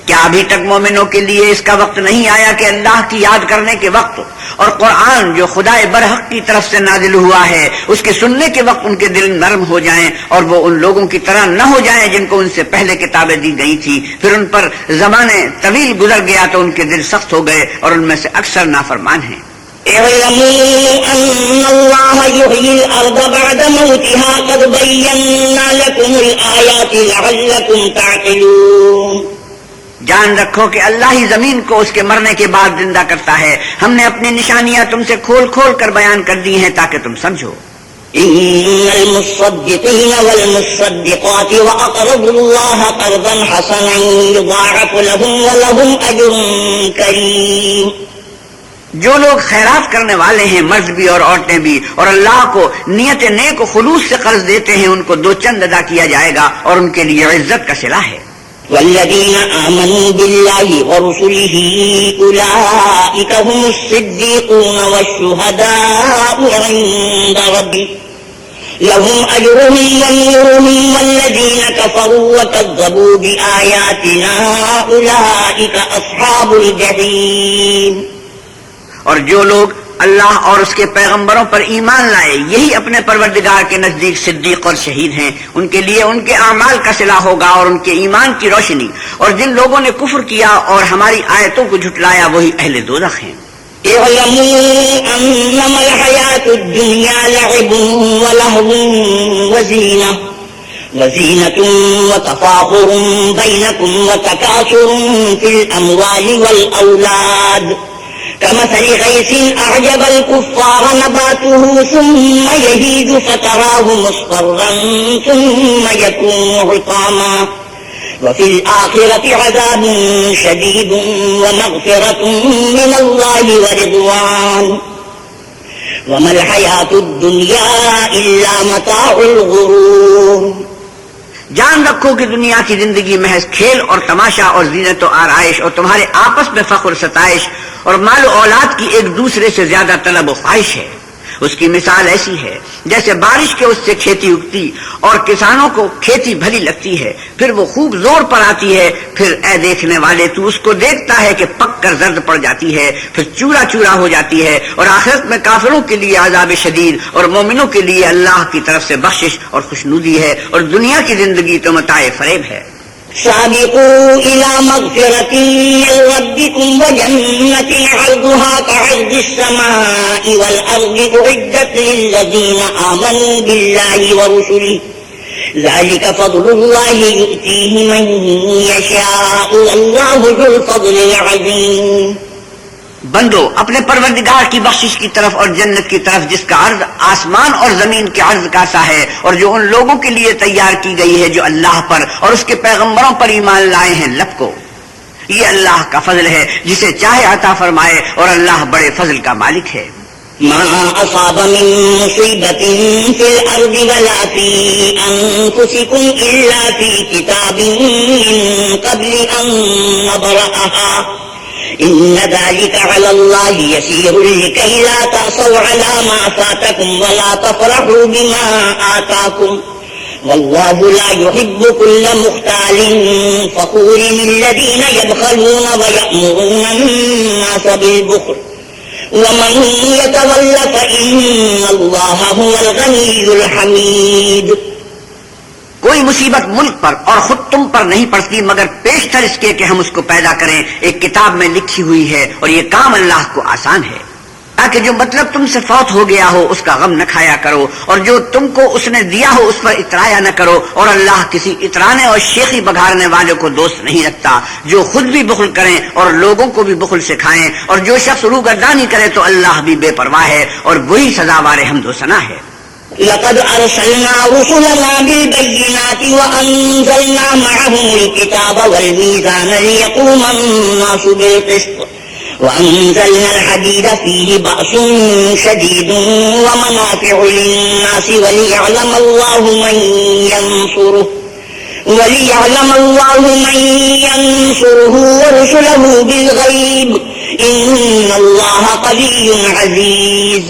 کیا ابھی تک مومنوں کے لیے اس کا وقت نہیں آیا کہ اللہ کی یاد کرنے کے وقت اور قرآن جو خدا برحق کی طرف سے نازل ہوا ہے اس کے سننے کے وقت ان کے دل نرم ہو جائیں اور وہ ان لوگوں کی طرح نہ ہو جائیں جن کو ان سے پہلے کتابیں دی گئی تھی، پھر ان پر زمانے طویل گزر گیا تو ان کے دل سخت ہو گئے اور ان میں سے اکثر نافرمان ہیں. اعلموا أن الله يحيي الأرض بعد موتها قد بينا لكم الآيات لعلكم تعقلون. جان رکھو کہ اللہ ہی زمین کو اس کے مرنے کے بعد زندہ کرتا ہے. ہم نے اپنی نشانیاں تم سے کھول کھول کر بیان کر دی ہیں تاکہ تم سمجھو. إن المصدقين والمصدقات وأقرضوا الله قرضا حسنا يضاعف لهم ولهم أجر كريم. جو لوگ خیرات کرنے والے ہیں، مرد بھی اور عورتیں بھی، اور اللہ کو نیت نیک و خلوص سے قرض دیتے ہیں، ان کو 2 چند ادا کیا جائے گا اور ان کے لیے عزت کا صلہ ہے. والذين آمنوا بالله ورسله أولئك هم الصديقون والشهداء عند ربهم لهم أجرهم ونورهم والذين كفروا وكذبوا بآياتنا أولئك أصحاب الجحيم. اور جو لوگ اللہ اور اس کے پیغمبروں پر ایمان لائے یہی اپنے پروردگار کے نزدیک صدیق اور شہید ہیں. ان کے لیے ان کے اعمال کا صلہ ہوگا اور ان کے ایمان کی روشنی. اور جن لوگوں نے کفر کیا اور ہماری آیتوں کو جھٹلایا وہی اہل دوزخ ہیں. اعلموا أنما الحياة الدنيا لعب ولهو وزينة وتفاخر بينكم وتكاثر في الأموال والأولاد كمثل غيث أعجب الكفار نباته ثم يهيج فتراه مصفرا ثم يكون حطاما وفي الآخرة عذاب شديد ومغفرة من الله ورضوان وما الحياة الدنيا إلا متاع الغرور. جان رکھو کہ دنیا کی زندگی محض کھیل اور تماشا اور زینت و آرائش اور تمہارے آپس میں فخر و ستائش اور مال و اولاد کی ایک دوسرے سے زیادہ طلب و خواہش ہے. اس کی مثال ایسی ہے جیسے بارش کے اس سے کھیتی اگتی اور کسانوں کو کھیتی بھلی لگتی ہے، پھر وہ خوب زور پر آتی ہے، پھر اے دیکھنے والے تو اس کو دیکھتا ہے کہ پک کر زرد پڑ جاتی ہے، پھر چورا چورا ہو جاتی ہے. اور آخرت میں کافروں کے لیے عذاب شدید اور مومنوں کے لیے اللہ کی طرف سے بخشش اور خوشنودی ہے. اور دنیا کی زندگی تو متاع فریب ہے. سابقوا إلى مغفرة من ربكم وجنة عرضها كعرض السماء والأرض أعدت للذين آمنوا بالله ورسله ذلك فضل الله يؤتيه من يشاء والله ذو الفضل العظيم. بندو اپنے پروردگار کی بخشش کی طرف اور جنت کی طرف جس کا عرض آسمان اور زمین کے عرض کا سا ہے اور جو ان لوگوں کے لیے تیار کی گئی ہے جو اللہ پر اور اس کے پیغمبروں پر ایمان لائے ہیں لب کو. یہ اللہ کا فضل ہے جسے چاہے عطا فرمائے اور اللہ بڑے فضل کا مالک ہے. ما أصاب من مصيبة في الأرض ولا في أنفسكم إلا في كتاب من قبل أن نبرأها إن ذلك على الله يسير لكي لا تأسوا على ما فاتكم ولا تفرحوا بما آتاكم والله لا يحب كل مختال فخور الذين يبخلون ويأمرون الناس بالبخل ومن يتول فإن الله هو الغني الحميد. کوئی مصیبت ملک پر اور خود تم پر نہیں پڑتی مگر پیشتر اس کے کہ ہم اس کو پیدا کریں. ایک کتاب میں لکھی ہوئی ہے اور یہ کام اللہ کو آسان ہے. تاکہ جو مطلب تم سے فوت ہو گیا ہو اس کا غم نہ کھایا کرو اور جو تم کو اس نے دیا ہو اس پر اترایا نہ کرو. اور اللہ کسی اترانے اور شیخی بگھارنے والوں کو دوست نہیں رکھتا. جو خود بھی بخل کریں اور لوگوں کو بھی بخل سکھائیں اور جو شخص روگردانی کرے تو اللہ بھی بے پرواہ ہے اور وہی سزاوار حمد و ثنا ہے. لقد أرسلنا رسلنا بالبينات وأنزلنا معهم الكتاب والميزان ليقوم الناس بالقسط وأنزلنا الحديد فيه بأس شديد ومنافع للناس وليعلم الله من ينصره ورسله بالغيب إن الله قوي عزيز.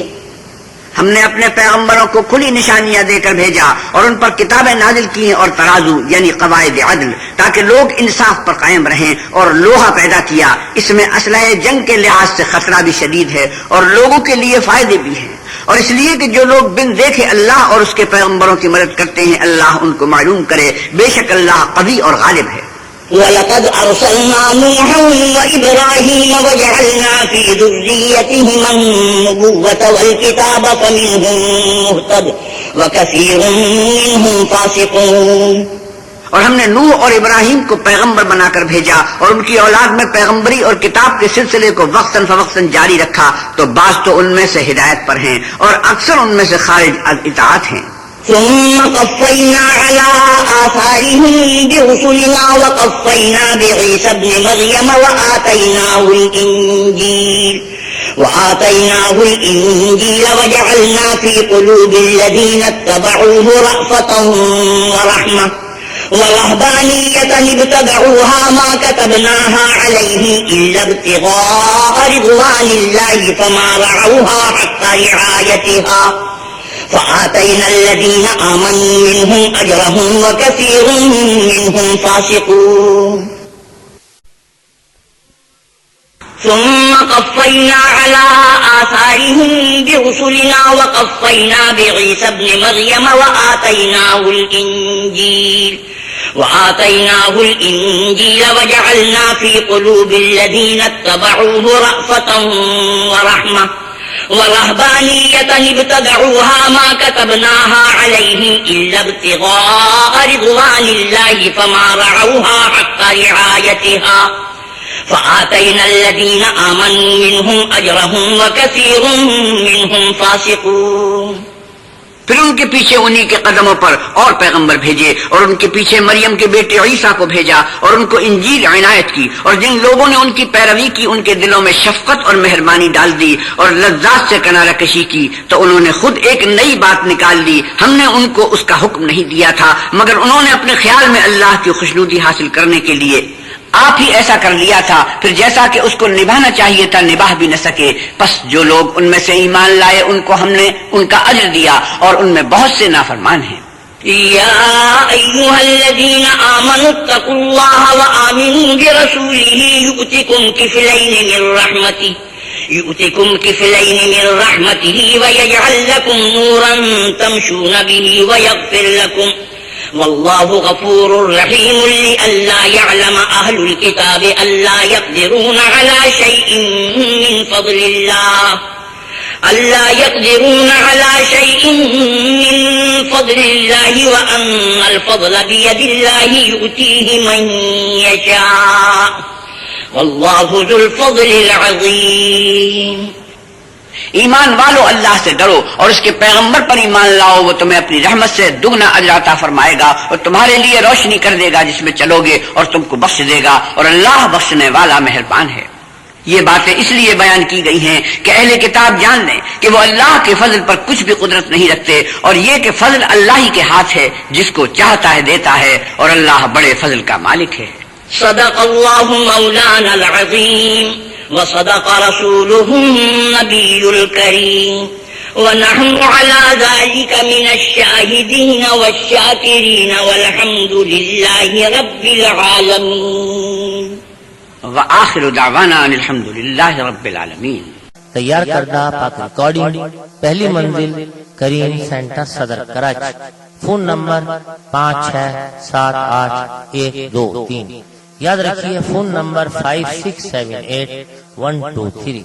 ہم نے اپنے پیغمبروں کو کھلی نشانیاں دے کر بھیجا اور ان پر کتابیں نازل کی ہیں اور ترازو یعنی قواعد عدل تاکہ لوگ انصاف پر قائم رہیں. اور لوہا پیدا کیا، اس میں اسلحہ جنگ کے لحاظ سے خطرہ بھی شدید ہے اور لوگوں کے لیے فائدے بھی ہیں. اور اس لیے کہ جو لوگ بن دیکھے اللہ اور اس کے پیغمبروں کی مدد کرتے ہیں اللہ ان کو معلوم کرے. بے شک اللہ قوی اور غالب ہے. وَلَقَدْ أَرْسَلْنَا نُوحًا وَإِبْرَاهِيمَ وَجَعَلْنَا فِي ذُرِّيَّتِهِمَا النُّبُوَّةَ وَالْكِتَابَ فَمِنْهُم مُّهْتَدٍ وَكَثِيرٌ مِّنْهُمْ فَاسِقُونَ. اور ہم نے نوح اور ابراہیم کو پیغمبر بنا کر بھیجا اور ان کی اولاد میں پیغمبری اور کتاب کے سلسلے کو وقتاً فوقتاً جاری رکھا تو بعض تو ان میں سے ہدایت پر ہیں اور اکثر ان میں سے خارج از اطاعت ہیں. ثم قفينا على آثارهم برسلنا وقفينا بعيسى ابن مريم وآتيناه الإنجيل وجعلنا في قلوب الذين اتبعوه رأفة ورحمة ورهبانية ابتدعوها ما كتبناها عليه إلا ابتغاء رضوان الله فما رعوها حق رعايتها فآتينا الذين آمنوا منهم أجرهم وكثير منهم فاسقون. ثم قفينا على آثارهم برسلنا وقفينا بعيسى ابن مريم وآتيناه الإنجيل وجعلنا في قلوب الذين اتبعوه رأفة ورحمة ورهبانية ابتدعوها ما كتبناها عليهم إلا ابتغاء رضوان الله فما رعوها حق رعايتها فآتينا الذين آمنوا منهم أجرهم وكثير منهم فاسقون. پھر ان کے پیچھے انہی کے قدموں پر اور پیغمبر بھیجے اور ان کے پیچھے مریم کے بیٹے عیسیٰ کو بھیجا اور ان کو انجیل عنایت کی. اور جن لوگوں نے ان کی پیروی کی ان کے دلوں میں شفقت اور مہربانی ڈال دی اور لذات سے کنارہ کشی کی تو انہوں نے خود ایک نئی بات نکال دی. ہم نے ان کو اس کا حکم نہیں دیا تھا مگر انہوں نے اپنے خیال میں اللہ کی خوشنودی حاصل کرنے کے لیے آپ ہی ایسا کر لیا تھا. پھر جیسا کہ اس کو نبھانا چاہیے تھا نبھا بھی نہ سکے. پس جو لوگ ان میں سے ایمان لائے ان کو ہم نے ان کا اجر دیا اور ان میں بہت سے نافرمان ہیں. يا أيها الذين آمنوا اتقوا الله وآمنوا برسوله يؤتكم كفلين من رحمته ويجعل لكم نورا تمشون به ويغفر لكم والله غفور رحيم. لئلا يعلم أهل الكتاب ألا يقدرون على شيء من فضل الله وأن الفضل بيد الله يؤتيه من يشاء والله ذو الفضل العظيم. ایمان والو اللہ سے ڈرو اور اس کے پیغمبر پر ایمان لاؤ. وہ تمہیں اپنی رحمت سے دگنا اجر عطا فرمائے گا اور تمہارے لیے روشنی کر دے گا جس میں چلو گے اور تم کو بخش دے گا اور اللہ بخشنے والا مہربان ہے. یہ باتیں اس لیے بیان کی گئی ہیں کہ اہل کتاب جان لیں کہ وہ اللہ کے فضل پر کچھ بھی قدرت نہیں رکھتے اور یہ کہ فضل اللہ ہی کے ہاتھ ہے، جس کو چاہتا ہے دیتا ہے اور اللہ بڑے فضل کا مالک ہے. صدق اللہ مولانا العظیم وصدق رسوله النبي الكريم ونحن على ذلك من الشاهدين والشاكرين والحمد لله رب العالمين وآخر دعوانا ان الحمد للہ رب العالمین۔ تیار کردہ پاک ریکارڈنگ، پہلی منزل کریم سینٹر صدر کراچی، فون نمبر 56788123، یاد رکھیے فون نمبر 56781223۔